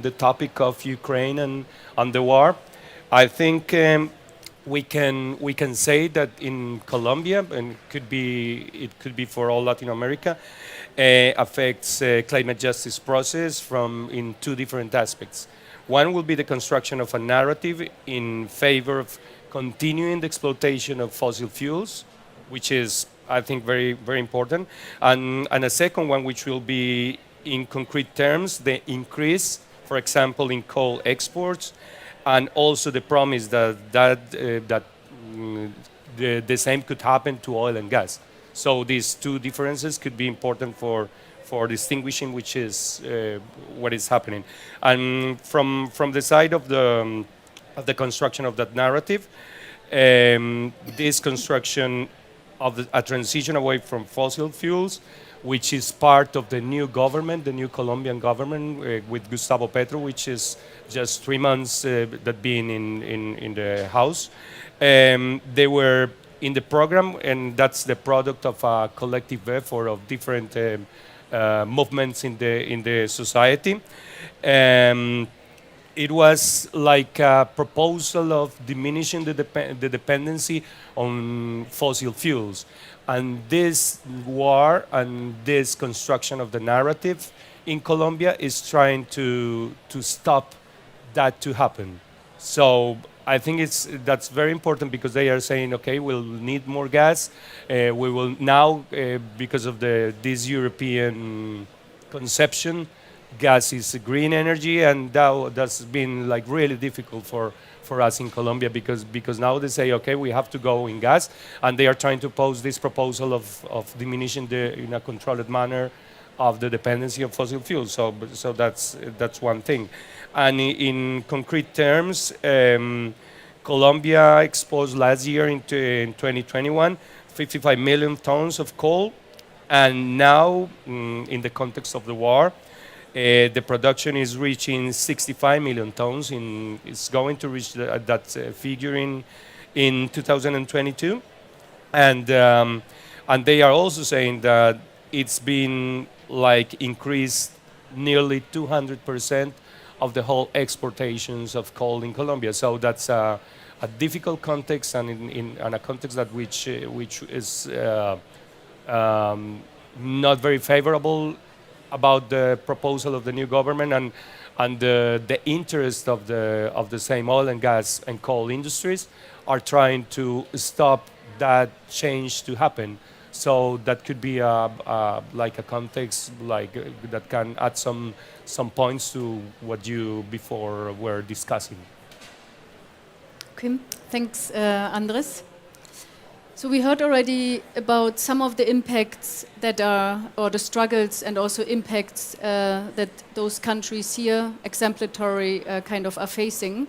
the topic of Ukraine and the war, I think we can say that in Colombia, and it could be for all Latin America, affects climate justice process in two different aspects. One will be the construction of a narrative in favor of continuing the exploitation of fossil fuels, which is, I think, very, very important. And a second one, which will be, in concrete terms, the increase, for example, in coal exports, and also the promise that the same could happen to oil and gas. So these two differences could be important for distinguishing which is what is happening. And from the side of the construction of that narrative, this construction of a transition away from fossil fuels, which is part of the new government, the new Colombian government with Gustavo Petro, which is just 3 months that being in the house. They were in the program, and that's the product of a collective effort of different movements in the society. It was like a proposal of diminishing the dependency on fossil fuels. And this war and this construction of the narrative in Colombia is trying to stop that to happen. So I think that's very important, because they are saying, okay, we'll need more gas. We will now, because of this European conception, gas is green energy, and that's been like really difficult for us in Colombia, because now they say, okay, we have to go in gas, and they are trying to pose this proposal of diminishing in a controlled manner of the dependency of fossil fuels. So that's one thing. And in concrete terms, Colombia exposed last year in 2021 55 million tons of coal, and now in the context of the war, the production is reaching 65 million tons. It's going to reach that figure in 2022, and they are also saying that it's been like increased nearly 200% of the whole exportations of coal in Colombia. So that's a difficult context, and in a context that which is not very favorable about the proposal of the new government and the interest of the same oil and gas and coal industries are trying to stop that change to happen. So that could be like a context that can add some points to what you before were discussing. Okay, thanks, Andres. So we heard already about some of the impacts or the struggles and also impacts that those countries here, exemplary kind of are facing.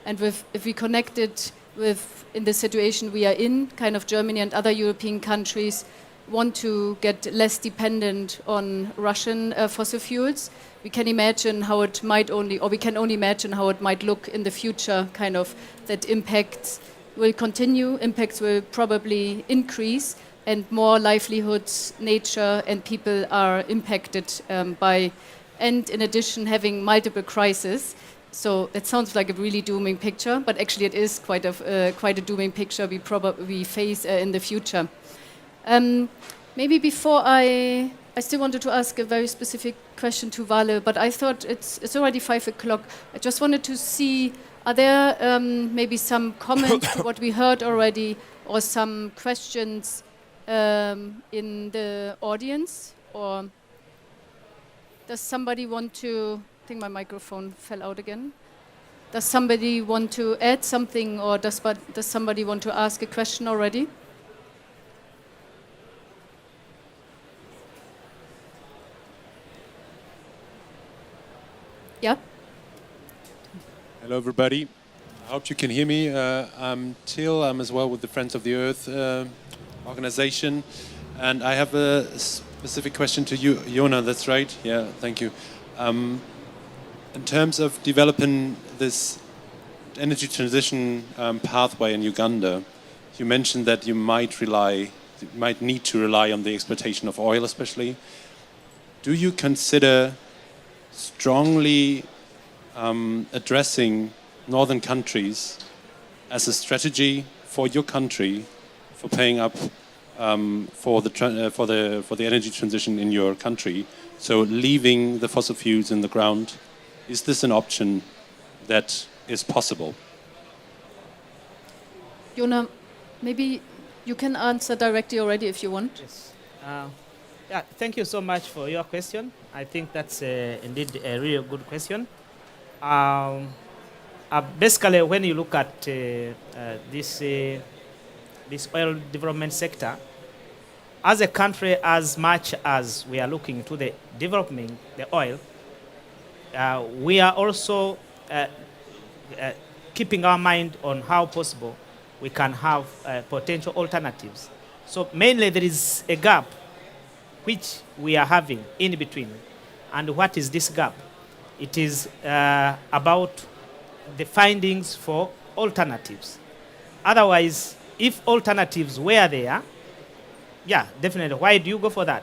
And if we connect it in the situation we are in, kind of Germany and other European countries want to get less dependent on Russian fossil fuels, we can imagine how it might we can only imagine how it might look in the future, kind of that impacts will continue, impacts will probably increase, and more livelihoods, nature, and people are impacted by, and in addition having multiple crises. So it sounds like a really dooming picture, but actually it is quite a dooming picture we face in the future. Maybe before I still wanted to ask a very specific question to Vale, but I thought it's already 5 o'clock. I just wanted to see, are there maybe some comments to what we heard already, or some questions in the audience? Or does somebody want to, I think my microphone fell out again. Does somebody want to add something, or does somebody want to ask a question already? Yeah. Hello, everybody. I hope you can hear me. I'm Till. I'm as well with the Friends of the Earth organization. And I have a specific question to you, Jona. That's right? Yeah, thank you. In terms of developing this energy transition pathway in Uganda, you mentioned that you might need to rely on the exploitation of oil, especially. Do you consider strongly addressing northern countries as a strategy for your country for paying up for the energy transition in your country? So leaving the fossil fuels in the ground, is this an option that is possible? Jona, maybe you can answer directly already if you want. Yes. Yeah, thank you so much for your question. I think that's indeed a really good question. Basically, when you look at this oil development sector, as a country, as much as we are looking to the developing the oil, we are also keeping our mind on how possible we can have potential alternatives. So mainly there is a gap which we are having in between. And what is this gap? It is about the findings for alternatives. Otherwise, if alternatives were there, yeah, definitely, why do you go for that?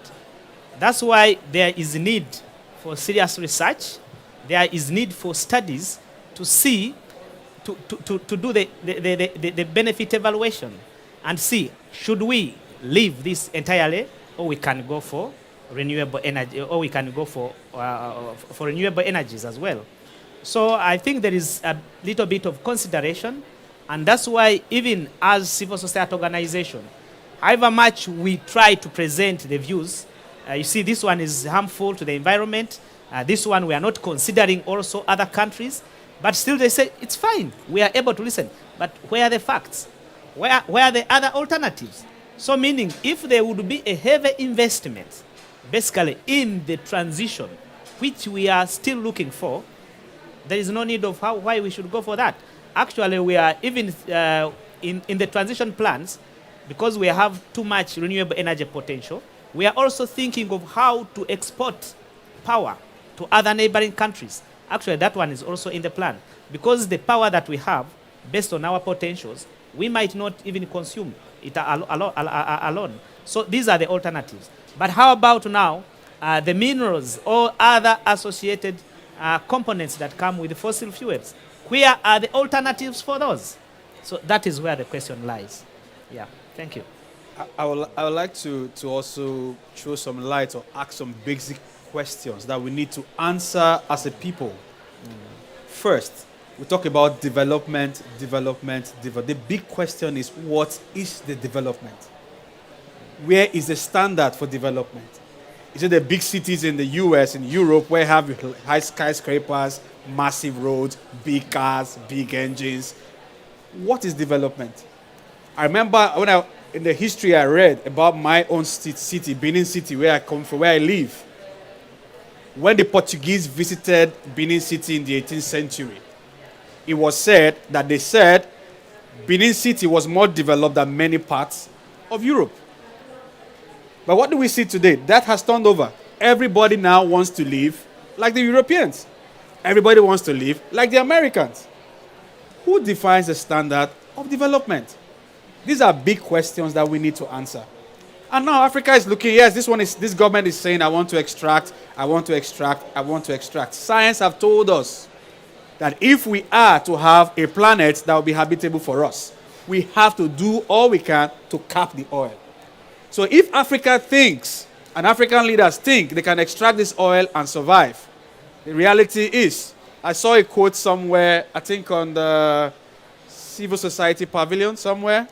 That's why there is need for serious research. There is need for studies to see, to do the benefit evaluation and see, should we leave this entirely, or we can go for renewable energy, or we can go for renewable energies as well. So I think there is a little bit of consideration, and that's why even as civil society organization, however much we try to present the views, you see this one is harmful to the environment, this one we are not considering also other countries, but still they say it's fine, we are able to listen. But where are the facts? Where are the other alternatives? So meaning, if there would be a heavy investment, basically in the transition, which we are still looking for, there is no need of why we should go for that. Actually, we are even in the transition plans, because we have too much renewable energy potential, we are also thinking of how to export power to other neighboring countries. Actually, that one is also in the plan. Because the power that we have, based on our potentials, we might not even consume it alone. So these are the alternatives. But how about now the minerals or other associated components that come with the fossil fuels? Where are the alternatives for those? So that is where the question lies. Yeah, thank you. I would like to also throw some light or ask some basic questions that we need to answer as a people. First, we talk about development. The big question is, what is the development? Where is the standard for development? Is it the big cities in the US, in Europe, where you have high skyscrapers, massive roads, big cars, big engines? What is development? I remember in the history I read about my own city, Benin City, where I come from, where I live. When the Portuguese visited Benin City in the 18th century, it was said that they said Benin City was more developed than many parts of Europe. But what do we see today? That has turned over. Everybody now wants to live like the Europeans. Everybody wants to live like the Americans. Who defines the standard of development? These are big questions that we need to answer. And now Africa is looking, yes, this government is saying, I want to extract. Science have told us that if we are to have a planet that will be habitable for us, we have to do all we can to cap the oil. So if Africa thinks, and African leaders think they can extract this oil and survive, the reality is, I saw a quote somewhere, I think on the Civil Society Pavilion somewhere,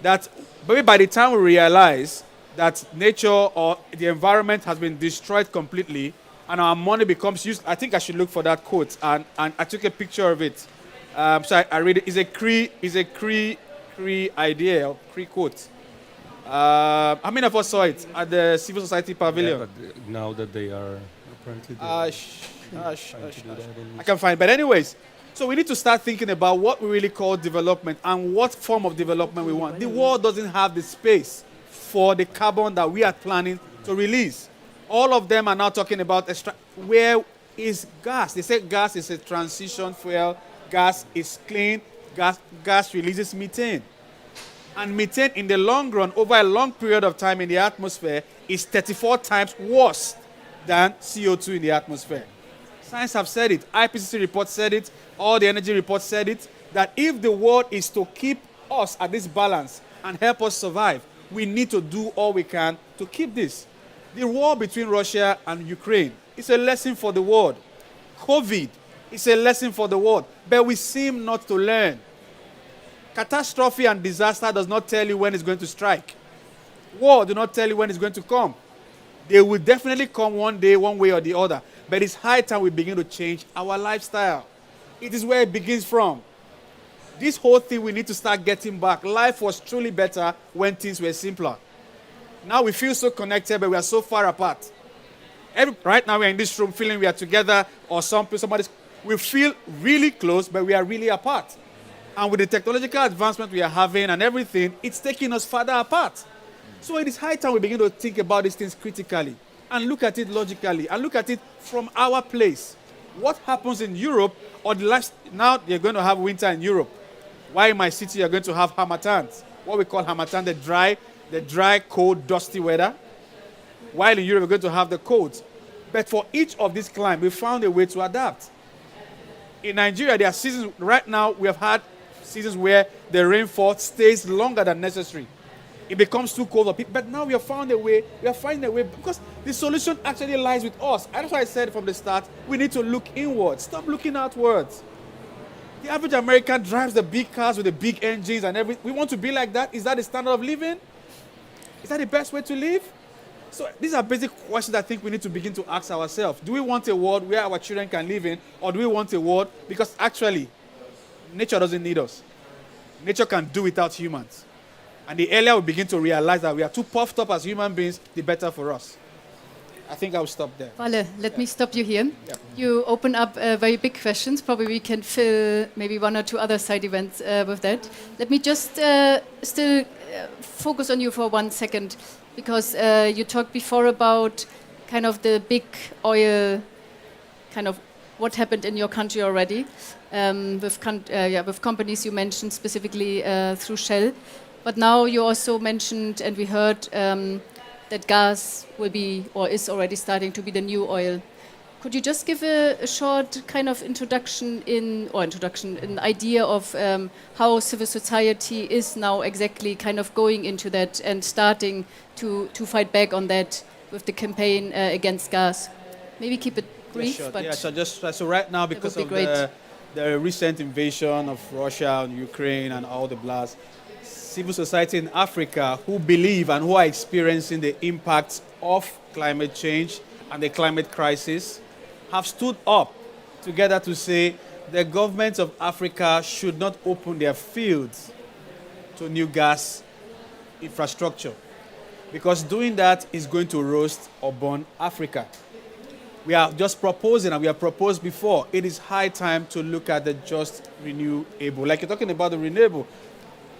that maybe by the time we realize that nature or the environment has been destroyed completely and our money becomes used, I think I should look for that quote, and I took a picture of it. So I read it. It's a Cree idea, or Cree quote. How many of us saw it at the Civil Society Pavilion? Yeah, but now that they are apparently I can find. But anyways, so we need to start thinking about what we really call development and what form of development we want. The world doesn't have the space for the carbon that we are planning to release. All of them are now talking about where is gas. They say gas is a transition fuel. Gas is clean. Gas releases methane. And methane in the long run, over a long period of time in the atmosphere, is 34 times worse than CO2 in the atmosphere. Science have said it. IPCC report said it. All the energy reports said it. That if the world is to keep us at this balance and help us survive, we need to do all we can to keep this. The war between Russia and Ukraine is a lesson for the world. COVID is a lesson for the world. But we seem not to learn. Catastrophe and disaster does not tell you when it's going to strike. War do not tell you when it's going to come. They will definitely come one day, one way or the other. But it's high time we begin to change our lifestyle. It is where it begins from. This whole thing we need to start getting back. Life was truly better when things were simpler. Now we feel so connected, but we are so far apart. Right now we're in this room feeling we are together, or we feel really close, but we are really apart. And with the technological advancement we are having and everything, it's taking us further apart. So it is high time we begin to think about these things critically and look at it logically and look at it from our place. What happens in Europe, or now you're going to have winter in Europe. Why in my city you're going to have harmattans? What we call harmattan, the dry, cold, dusty weather. While in Europe we're going to have the cold. But for each of these climes, we found a way to adapt. In Nigeria, there are seasons, right now we have had seasons where the rainfall stays longer than necessary. It becomes too cold for people. But now we have found a way, because the solution actually lies with us. And that's why I said from the start, we need to look inward. Stop looking outwards. The average American drives the big cars with the big engines and everything. We want to be like that. Is that the standard of living? Is that the best way to live? So these are basic questions I think we need to begin to ask ourselves. Do we want a world where our children can live in, or do we want a world, because actually, nature doesn't need us. Nature can do without humans. And the earlier we begin to realize that we are too puffed up as human beings, the better for us. I think I'll stop there. Vale, let me stop you here. Yeah. You open up very big questions. Probably we can fill maybe one or two other side events with that. Let me just still focus on you for 1 second, because you talked before about kind of the big oil, kind of what happened in your country already, with companies you mentioned specifically through Shell. But now you also mentioned, and we heard that gas will be, or is already starting to be, the new oil. Could you just give a short kind of an idea of how civil society is now exactly kind of going into that and starting to fight back on that with the campaign against gas? Maybe keep it brief. Yeah, sure. But so right now, because of the recent invasion of Russia and Ukraine and all the blasts, civil society in Africa who believe and who are experiencing the impacts of climate change and the climate crisis have stood up together to say the governments of Africa should not open their fields to new gas infrastructure, because doing that is going to roast or burn Africa. We are just proposing, and we have proposed before, it is high time to look at the just renewable. Like you're talking about the renewable.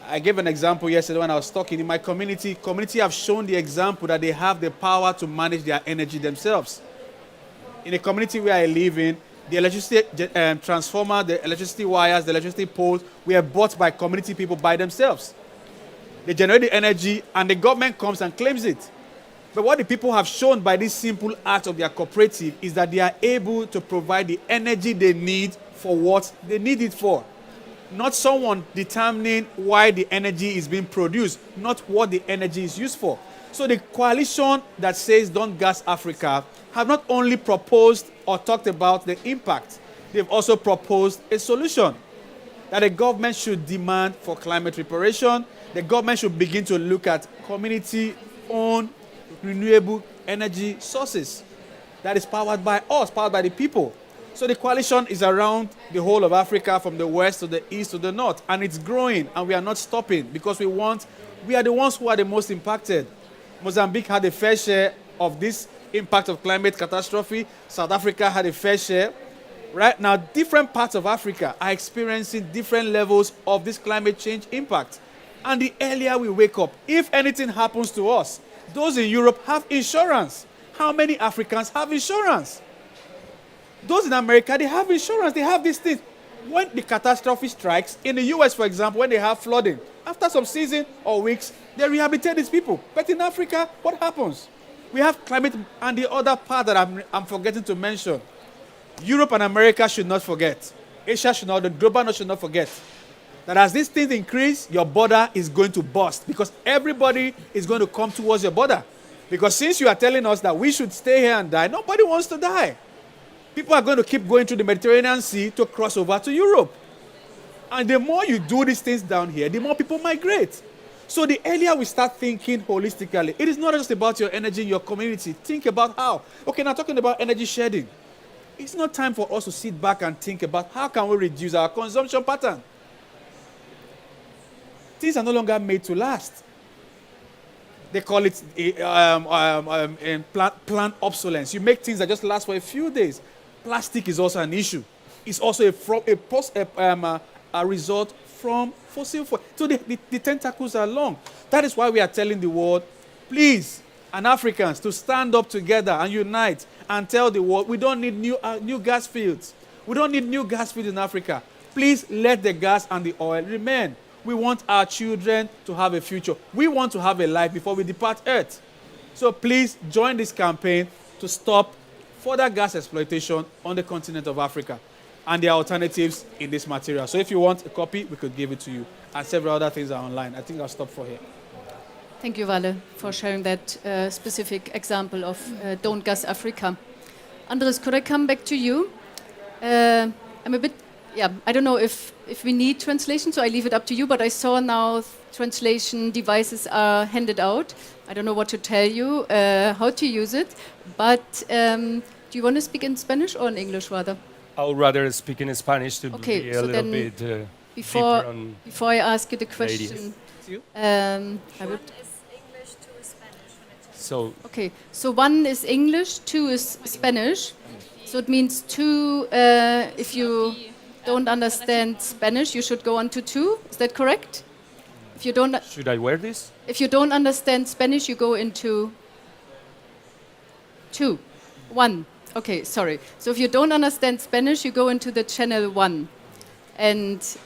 I gave an example yesterday when I was talking. In my community have shown the example that they have the power to manage their energy themselves. In a community where I live in, the electricity transformer, the electricity wires, the electricity poles were bought by community people by themselves. They generate the energy and the government comes and claims it. But what the people have shown by this simple act of their cooperative is that they are able to provide the energy they need for what they need it for. not someone determining why the energy is being produced, not what the energy is used for. So the coalition that says Don't Gas Africa have not only proposed or talked about the impact, they've also proposed a solution that the government should demand for climate reparation. The government should begin to look at community-owned renewable energy sources that is powered by us, powered by the people. So the coalition is around the whole of Africa, from the west to the east to the north, and it's growing, and we are not stopping because we are the ones who are the most impacted. Mozambique had a fair share of this impact of climate catastrophe. South Africa had a fair share. Right now, different parts of Africa are experiencing different levels of this climate change impact. And the earlier we wake up, if anything happens to us, those in Europe have insurance. How many Africans have insurance? Those in America, they have insurance. They have these things. When the catastrophe strikes, in the US, for example, when they have flooding, after some season or weeks, they rehabilitate these people. But in Africa, what happens? We have climate, and the other part that I'm forgetting to mention, Europe and America should not forget. Asia should not, the global north should not forget that as these things increase, your border is going to burst because everybody is going to come towards your border. Because since you are telling us that we should stay here and die, nobody wants to die. People are going to keep going through the Mediterranean Sea to cross over to Europe. And the more you do these things down here, the more people migrate. So the earlier we start thinking holistically, it is not just about your energy in your community. Think about how. Okay, now talking about energy shedding. It's not time for us to sit back and think about how can we reduce our consumption pattern. Things are no longer made to last. They call it plant obsolescence. You make things that just last for a few days. Plastic is also an issue. It's also a result from fossil fuel. So the tentacles are long. That is why we are telling the world, please, and Africans, to stand up together and unite and tell the world we don't need new gas fields. We don't need new gas fields in Africa. Please let the gas and the oil remain. We want our children to have a future. We want to have a life before we depart Earth. So please join this campaign to stop further gas exploitation on the continent of Africa. And there are alternatives in this material. So if you want a copy, we could give it to you. And several other things are online. I think I'll stop for here. Thank you, Vale, for sharing that specific example of Don't Gas Africa. Andres, could I come back to you? I'm a bit, I don't know if we need translation, so I leave it up to you, but I saw now translation devices are handed out. I don't know what to tell you, how to use it, but do you want to speak in Spanish or in English rather? I would rather speak in Spanish to be a little bit before deeper on before I ask you the question, I would. So okay, so one is English, two is Spanish. So it means two. If you don't understand Spanish, you should go on to two. Is that correct? If you don't. Should I wear this? If you don't understand Spanish, you go into two, one. Okay, sorry. So if you don't understand Spanish, you go into the channel 1. And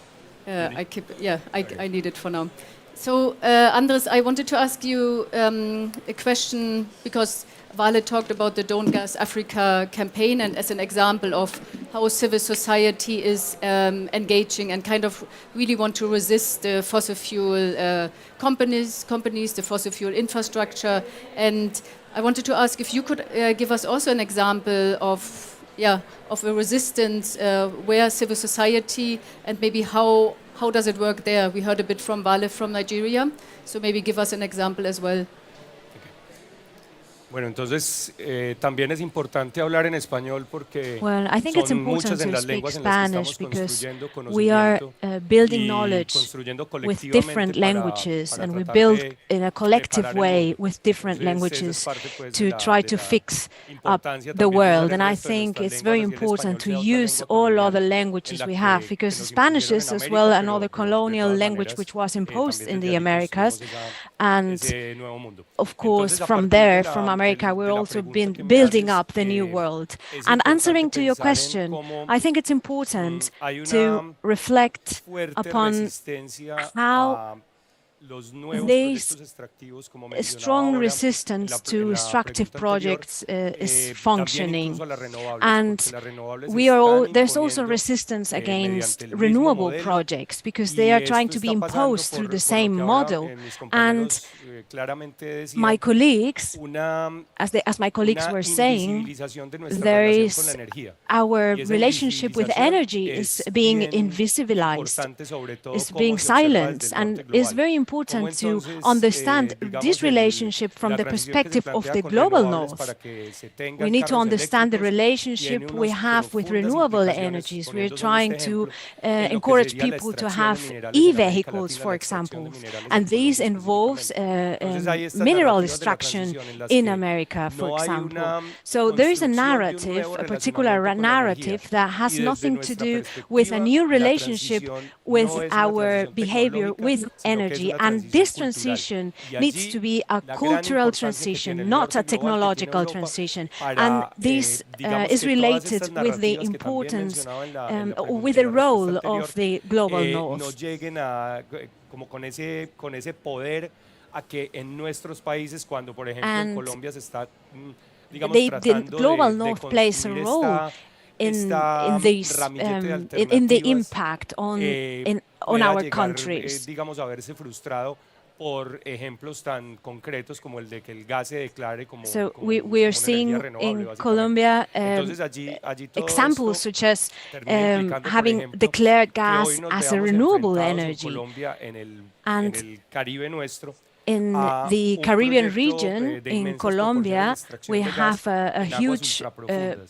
I need it for now. So Andres, I wanted to ask you a question because Vale talked about the Don't Gas Africa campaign and as an example of how civil society is engaging and kind of really want to resist the fossil fuel companies, the fossil fuel infrastructure. And I wanted to ask if you could give us also an example of a resistance where civil society and maybe how does it work there? We heard a bit from Vale from Nigeria, so maybe give us an example as well. Bueno, entonces también es importante hablar en español porque I think it's son important muchas en to las speak lenguas en las que Spanish estamos because construyendo we are conocimiento building y knowledge construyendo with colectivamente different para languages, and we tratar build de in a collective reparar el way mundo. with different Entonces, esa es languages parte, pues, to de la- try de to la fix up importancia the también de world. usar And el I resto de think nuestras it's lenguas, very así el important español to sea otra use lengua all colonial other en languages la we que have, because nos Spanish incluyeron is en as well América, another pero de colonial todas language maneras, which was imposed también in desde the allí Americas. construimos And ese nuevo mundo. of course, Entonces, a from partir de there, la- from America, de we're la also pregunta been que me building haces, up the new world. es And importante answering to your pensar en question, cómo, I think it's important hay to una reflect fuerte upon resistencia how a los nuevos this proyectos extractivos, como a strong mencionaba ahora, resistance to extractive projects is functioning. And we are there's also resistance against renewable projects because they are trying to be imposed through the same model. And my colleagues, as my colleagues were saying, there is our relationship with energy is being invisibilized, is being silenced, and it's very important to understand this relationship from the perspective of the global north. We need to understand the relationship we have with renewable energies. We're trying to encourage people to have e-vehicles, for example, and this involves mineral extraction in America, for example. So there is a narrative, a particular narrative that has nothing to do with a new relationship with our behavior with energy. And this transition needs to be a cultural transition, not a technological transition. And this is related with the importance, with the role of the global north. Como con ese poder a que en nuestros países, cuando por ejemplo en Colombia se está digamos the global north plays a role in the impact on our countries. Digamos haberse frustrado por ejemplos tan concretos como el de que el gas se declare como we are seeing in Colombia examples such as having declared gas as a renewable energy. And in the Caribbean region, in Colombia, we have a huge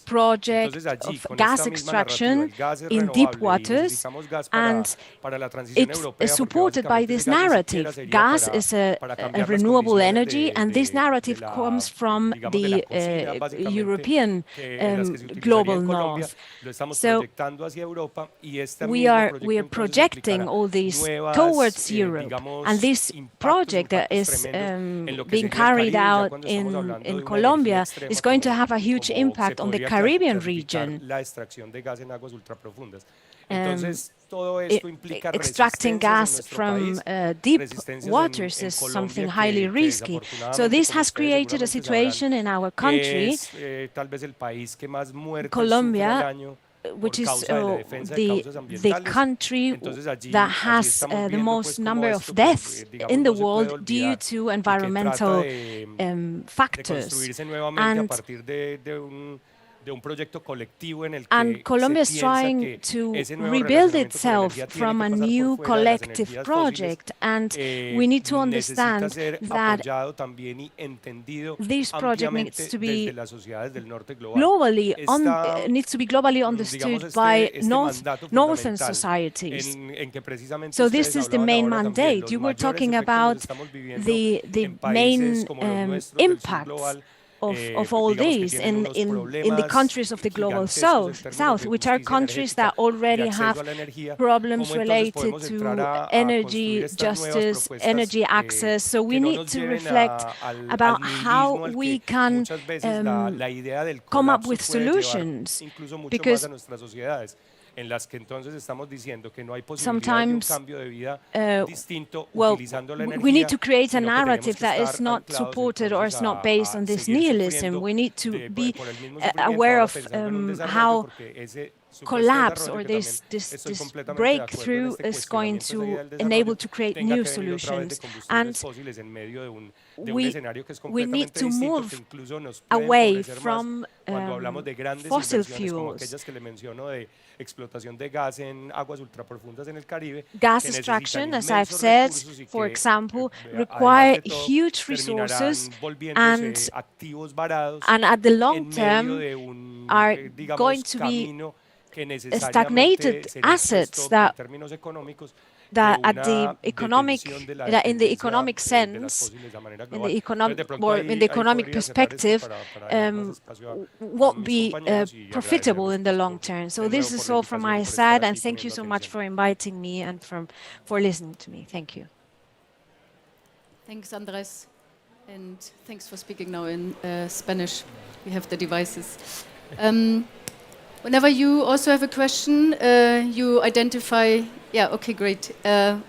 project of gas extraction in deep waters, and it's supported by this narrative. Gas is a renewable energy, and this narrative comes from the European global north. So we are projecting all these towards Europe, and this project is being carried out in Colombia is going to have a huge impact on the Caribbean region. Extracting gas from deep waters is something highly risky. So this has created a situation in our country, Colombia, which is the country that has the most number of deaths in the world due to environmental factors. And Colombia is trying to rebuild itself from a new collective project, and we need to understand that this project needs to be globally understood by northern societies. So this is the main mandate. You were talking about the main impacts of all these in the countries of the global south, which are countries that already have problems related to energy justice, energy access. So we need to reflect about how we can come up with solutions, because sometimes we need to create a narrative that is not supported or is not based on this nihilism. We need to be aware of how collapse or this breakthrough is going to enable to create new solutions. And we need to move away from fossil fuels. Gas extraction, as I've said, for example, require huge resources and at the long term are going to be stagnated assets that at the in the economic sense, in the economic perspective, won't be profitable in the long term. So this is all from my side, and thank you so much for inviting me and for listening to me. Thank you. Thanks, Andres, and thanks for speaking now in Spanish. We have the devices. Whenever you also have a question, you identify. Yeah, okay, great.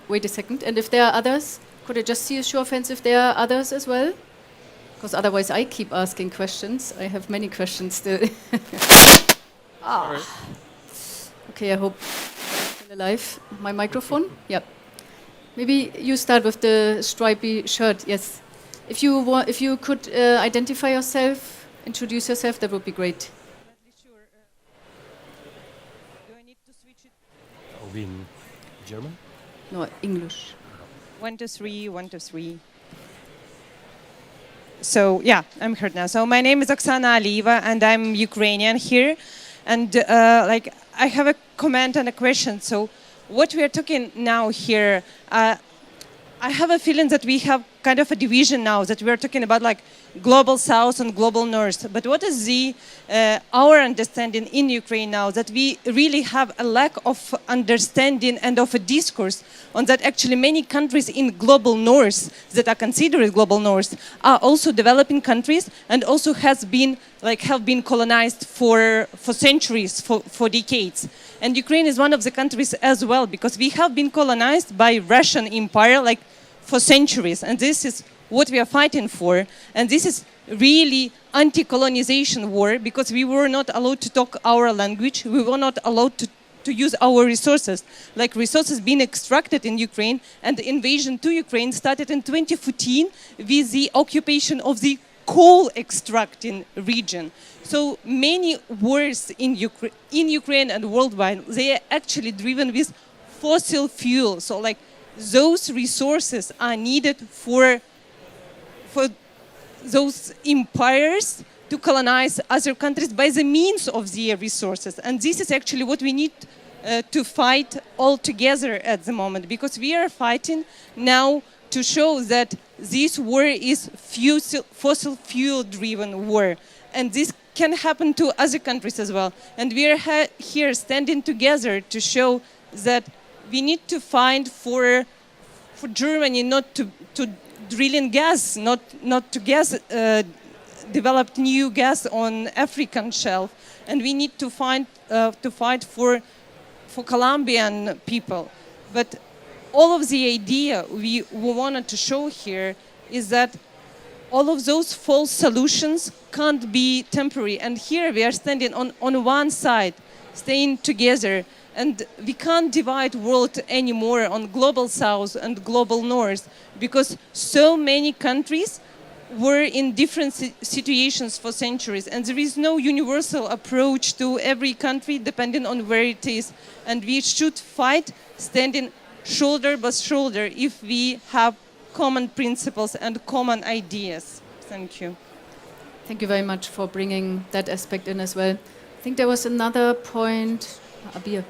Wait a second. And if there are others, Could I just see a show of hands if there are others as well? Because otherwise I keep asking questions. I have many questions still. Okay, I hope I'm still alive. My microphone? Yep. Maybe you start with the stripy shirt. Yes. If you could identify yourself, introduce yourself, that would be great. Do I need to switch it? In German? No, English. 1, 2, 3, 1, 2, 3. So yeah, I'm heard now. So my name is Oksana Alieva, and I'm Ukrainian here. And like I have a comment and a question. So what we are talking now here, I have a feeling that we have kind of a division now, that we are talking about like global south and global north. But what is our understanding in Ukraine now, that we really have a lack of understanding and of a discourse on that actually many countries in global north that are considered global north are also developing countries and also have been colonized for centuries, for decades. And Ukraine is one of the countries as well, because we have been colonized by Russian Empire like for centuries, and this is what we are fighting for. And this is really anti-colonization war, because we were not allowed to talk our language, we were not allowed to use our resources, like resources being extracted in Ukraine. And the invasion to Ukraine started in 2014 with the occupation of the coal extracting region. So many wars in Ukraine and worldwide, they are actually driven with fossil fuel. So like those resources are needed for those empires to colonize other countries by the means of their resources. And this is actually what we need to fight all together at the moment, because we are fighting now to show that this war is fossil fuel driven war. And this can happen to other countries as well. And we are here standing together to show that we need to find for Germany not to drilling gas, not to develop new gas on African shelf, and we need to fight for Colombian people. But all of the idea we wanted to show here is that all of those false solutions can't be temporary. And here we are standing on one side, staying together. And we can't divide world anymore on global south and global north, because so many countries were in different situations for centuries. And there is no universal approach to every country depending on where it is. And we should fight standing shoulder by shoulder if we have common principles and common ideas. Thank you. Thank you very much for bringing that aspect in as well. I think there was another point. Abir.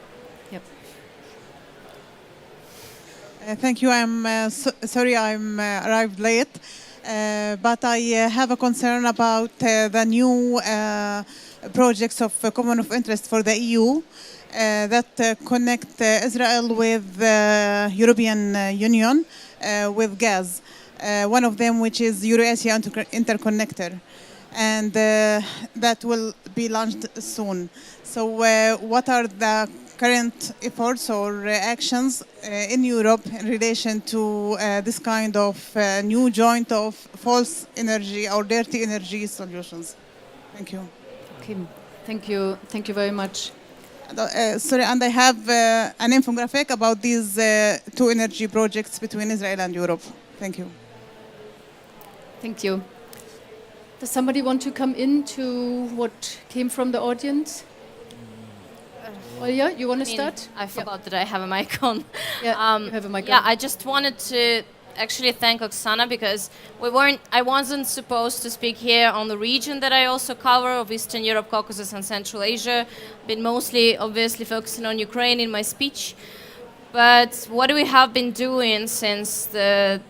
Yep. Thank you. I'm sorry I'm arrived late, but I have a concern about the new projects of common of interest for the EU that connect Israel with European Union with gas. One of them, which is Euro-Asia Interconnector, and that will be launched soon. So what are the current efforts or actions in Europe in relation to this kind of new joint of false energy or dirty energy solutions? Thank you. Okay, thank you. Thank you very much. Sorry, and I have an infographic about these two energy projects between Israel and Europe. Thank you. Thank you. Does somebody want to come into what came from the audience? Olya, you want to start? I forgot that I have a mic on. Yeah, you have a mic on. Yeah, I just wanted to actually thank Oksana, because I wasn't supposed to speak here on the region that I also cover of Eastern Europe, Caucasus and Central Asia. Been mostly obviously focusing on Ukraine in my speech. But what we have been doing since the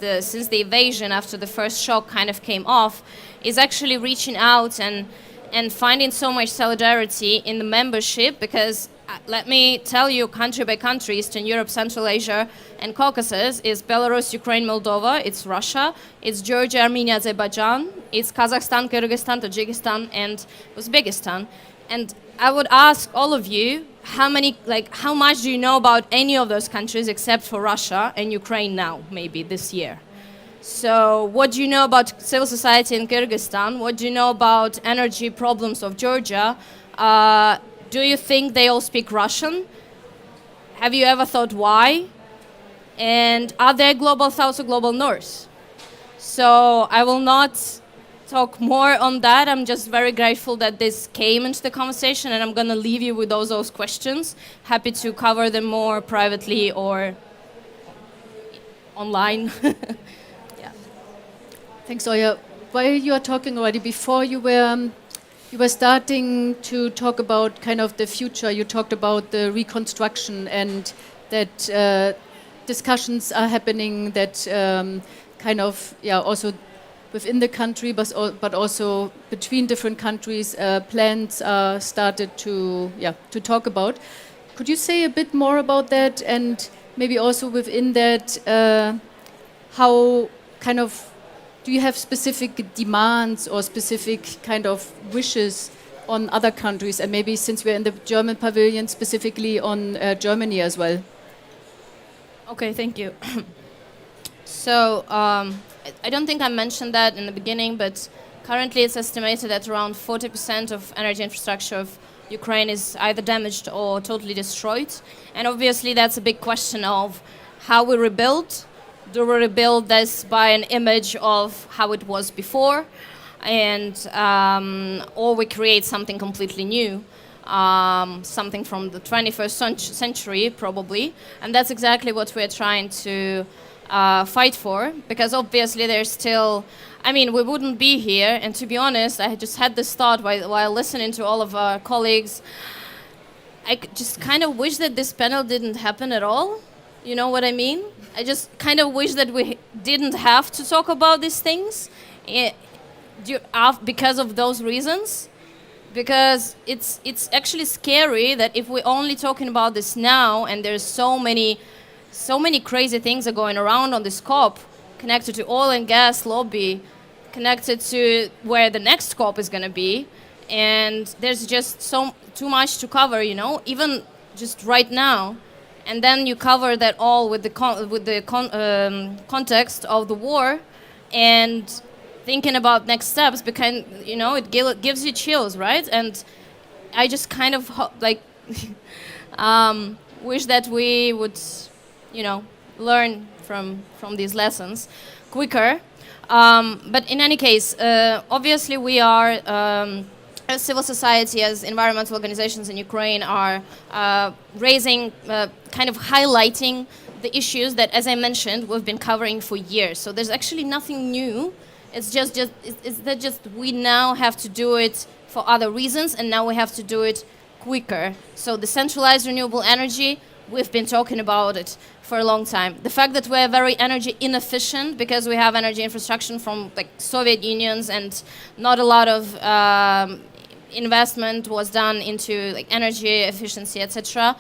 invasion, after the first shock kind of came off, is actually reaching out and finding so much solidarity in the membership, because let me tell you, country by country, Eastern Europe, Central Asia, and Caucasus is Belarus, Ukraine, Moldova, it's Russia, it's Georgia, Armenia, Azerbaijan, it's Kazakhstan, Kyrgyzstan, Tajikistan, and Uzbekistan. And I would ask all of you, how much do you know about any of those countries except for Russia and Ukraine now, maybe this year? So what do you know about civil society in Kyrgyzstan? What do you know about energy problems of Georgia? Do you think they all speak Russian? Have you ever thought why? And are there global south or global north? So I will not talk more on that. I'm just very grateful that this came into the conversation, and I'm going to leave you with those questions. Happy to cover them more privately or online. Yeah. Thanks, Oya. While you are talking already, before you were starting to talk about kind of the future, you talked about the reconstruction and that discussions are happening that kind of, also within the country, but also between different countries, plans are started to talk about. Could you say a bit more about that, and maybe also within that, how kind of do you have specific demands or specific kind of wishes on other countries, and maybe since we're in the German Pavilion, specifically on Germany as well? Okay, thank you. So I don't think I mentioned that in the beginning, but currently it's estimated that around 40% of energy infrastructure of Ukraine is either damaged or totally destroyed. And obviously that's a big question of how we rebuild. Do we rebuild this by an image of how it was before, and or we create something completely new, something from the 21st century probably, and that's exactly what we're trying to fight for, because obviously there's still, I mean, we wouldn't be here, and to be honest, I just had this thought while listening to all of our colleagues. I just kind of wish that this panel didn't happen at all. You know what I mean? I just kind of wish that we didn't have to talk about these things because of those reasons. Because it's actually scary that if we're only talking about this now, and there's so many crazy things are going around on this COP, connected to oil and gas lobby, connected to where the next COP is going to be, and there's just too much to cover, you know, even just right now. And then you cover that all with the context of the war, and thinking about next steps, because you know it gives you chills, right? And I just kind of wish that we would, you know, learn from these lessons quicker. But in any case, obviously we are. As civil society, as environmental organizations in Ukraine are raising, kind of highlighting the issues that, as I mentioned, we've been covering for years. So there's actually nothing new. It's just we now have to do it for other reasons, and now we have to do it quicker. So decentralized renewable energy, we've been talking about it for a long time. The fact that we're very energy inefficient because we have energy infrastructure from like Soviet Unions, and not a lot of investment was done into like energy efficiency, etc.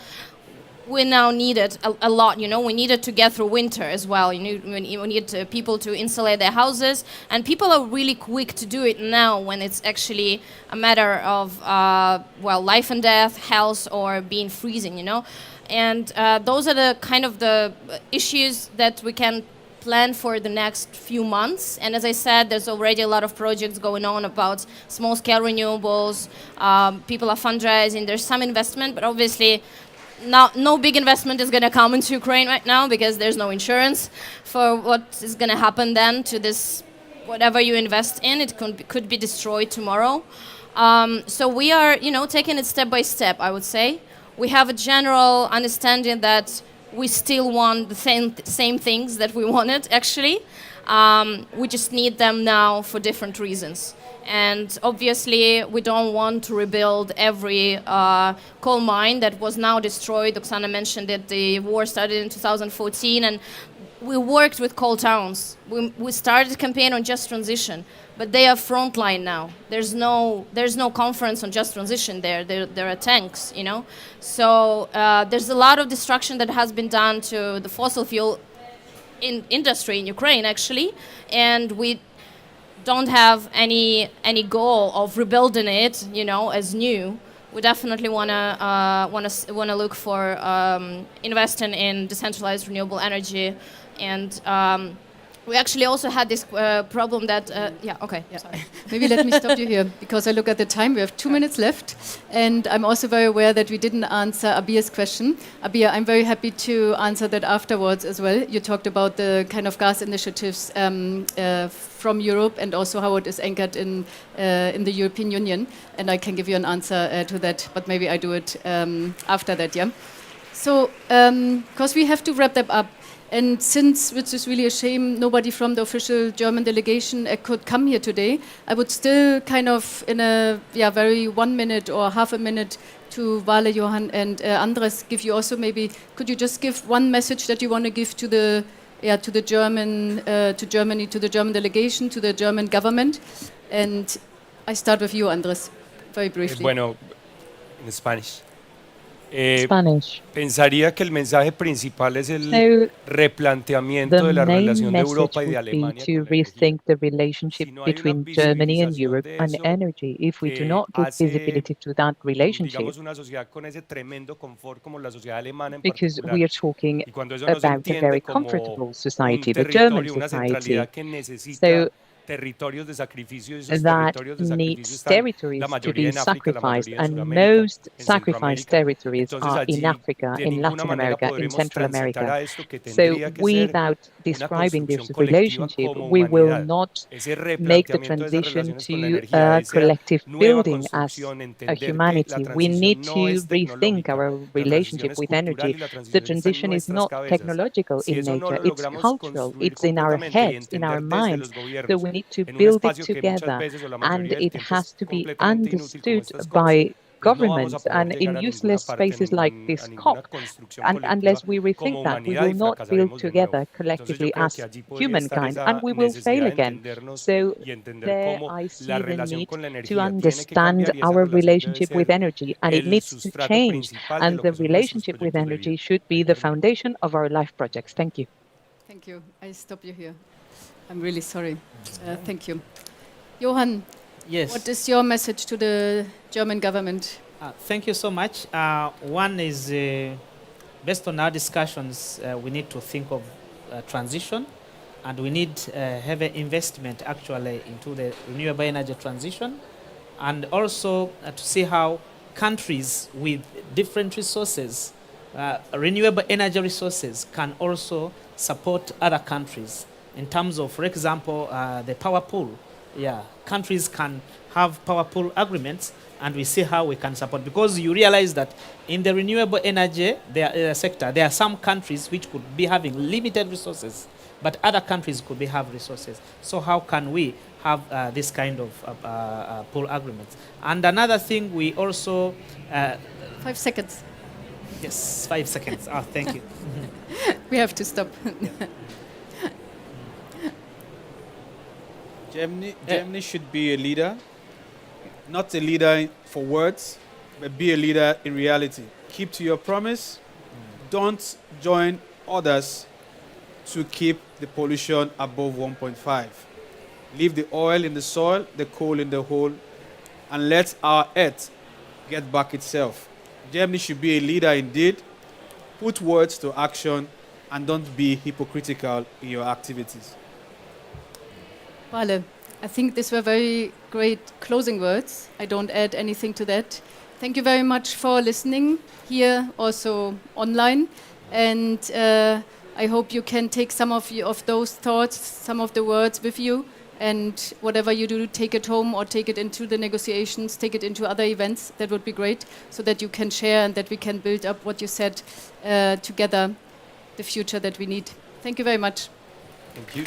We now need it a lot. You know, we need it to get through winter as well. We need people to insulate their houses, and people are really quick to do it now when it's actually a matter of life and death, health, or being freezing. You know, and those are the kind of the issues that we can plan for the next few months. And as I said, there's already a lot of projects going on about small-scale renewables. People are fundraising. There's some investment, but obviously no big investment is going to come into Ukraine right now, because there's no insurance for what is going to happen then to this. Whatever you invest in, it could be destroyed tomorrow. So we are, you know, taking it step by step, I would say. We have a general understanding that we still want the same things that we wanted, actually. We just need them now for different reasons. And obviously, we don't want to rebuild every coal mine that was now destroyed. Oksana mentioned that the war started in 2014, and we worked with coal towns. We started a campaign on just transition, but they are frontline now. There's no conference on just transition there. There are tanks, you know. So there's a lot of destruction that has been done to the fossil fuel industry in Ukraine, actually, and we don't have any goal of rebuilding it, you know, as new. We definitely wanna look for investing in decentralized renewable energy, and we actually also had this problem that, sorry. Maybe let me stop you here, because I look at the time. We have 2 minutes left, and I'm also very aware that we didn't answer Abir's question. Abir, I'm very happy to answer that afterwards as well. You talked about the kind of gas initiatives from Europe and also how it is anchored in the European Union, and I can give you an answer to that, but maybe I do it after that, yeah? So, because we have to wrap that up, and since, which is really a shame, nobody from the official German delegation could come here today, I would still kind of, in a very 1 minute or half a minute to Vale, Johan, and Andres, give you also maybe, could you just give one message that you want to give to the German, to Germany, to the German delegation, to the German government? And I start with you, Andres, very briefly. Bueno, in Spanish. Pensaría que el mensaje principal es el replanteamiento de la relación de Europa y de Alemania to rethink the relationship between Germany and Europe and energy. If we do not give visibility to that relationship, because we are talking about a very comfortable society, the German society, so that needs territories to be sacrificed, and most sacrificed territories are in Africa, in Latin America, in Central America. So without describing this relationship, we will not make the transition to a collective building as a humanity. We need to rethink our relationship with energy. The transition is not technological in nature, it's cultural, it's in our heads, in our minds. So we need to build it together, and it has to be understood by governments, and in useless spaces like this COP. And unless we rethink that, we will not build together collectively as humankind, and we will fail again. So there I see the need to understand our relationship with energy, and it needs to change, and the relationship with energy should be the foundation of our life projects. Thank you. Thank you. I stop you here. I'm really sorry. Thank you. Johan, yes. What is your message to the German government? Thank you so much. One is, based on our discussions, we need to think of transition, and we need heavy investment actually into the renewable energy transition, and also to see how countries with different resources, renewable energy resources, can also support other countries. In terms of, for example, the power pool, countries can have power pool agreements, and we see how we can support. Because you realize that in the renewable energy sector, there are some countries which could be having limited resources, but other countries could have resources. So how can we have this kind of pool agreements? And another thing, we also... 5 seconds. Yes, 5 seconds. Oh, thank you. We have to stop. Germany should be a leader, not a leader for words, but be a leader in reality. Keep to your promise. Don't join others to keep the pollution above 1.5. Leave the oil in the soil, the coal in the hole, and let our earth get back itself. Germany should be a leader indeed. Put words to action, and don't be hypocritical in your activities. Vale, I think these were very great closing words. I don't add anything to that. Thank you very much for listening here, also online. And I hope you can take some of those thoughts, some of the words with you. And whatever you do, take it home or take it into the negotiations, take it into other events. That would be great, so that you can share and that we can build up what you said together, the future that we need. Thank you very much. Thank you.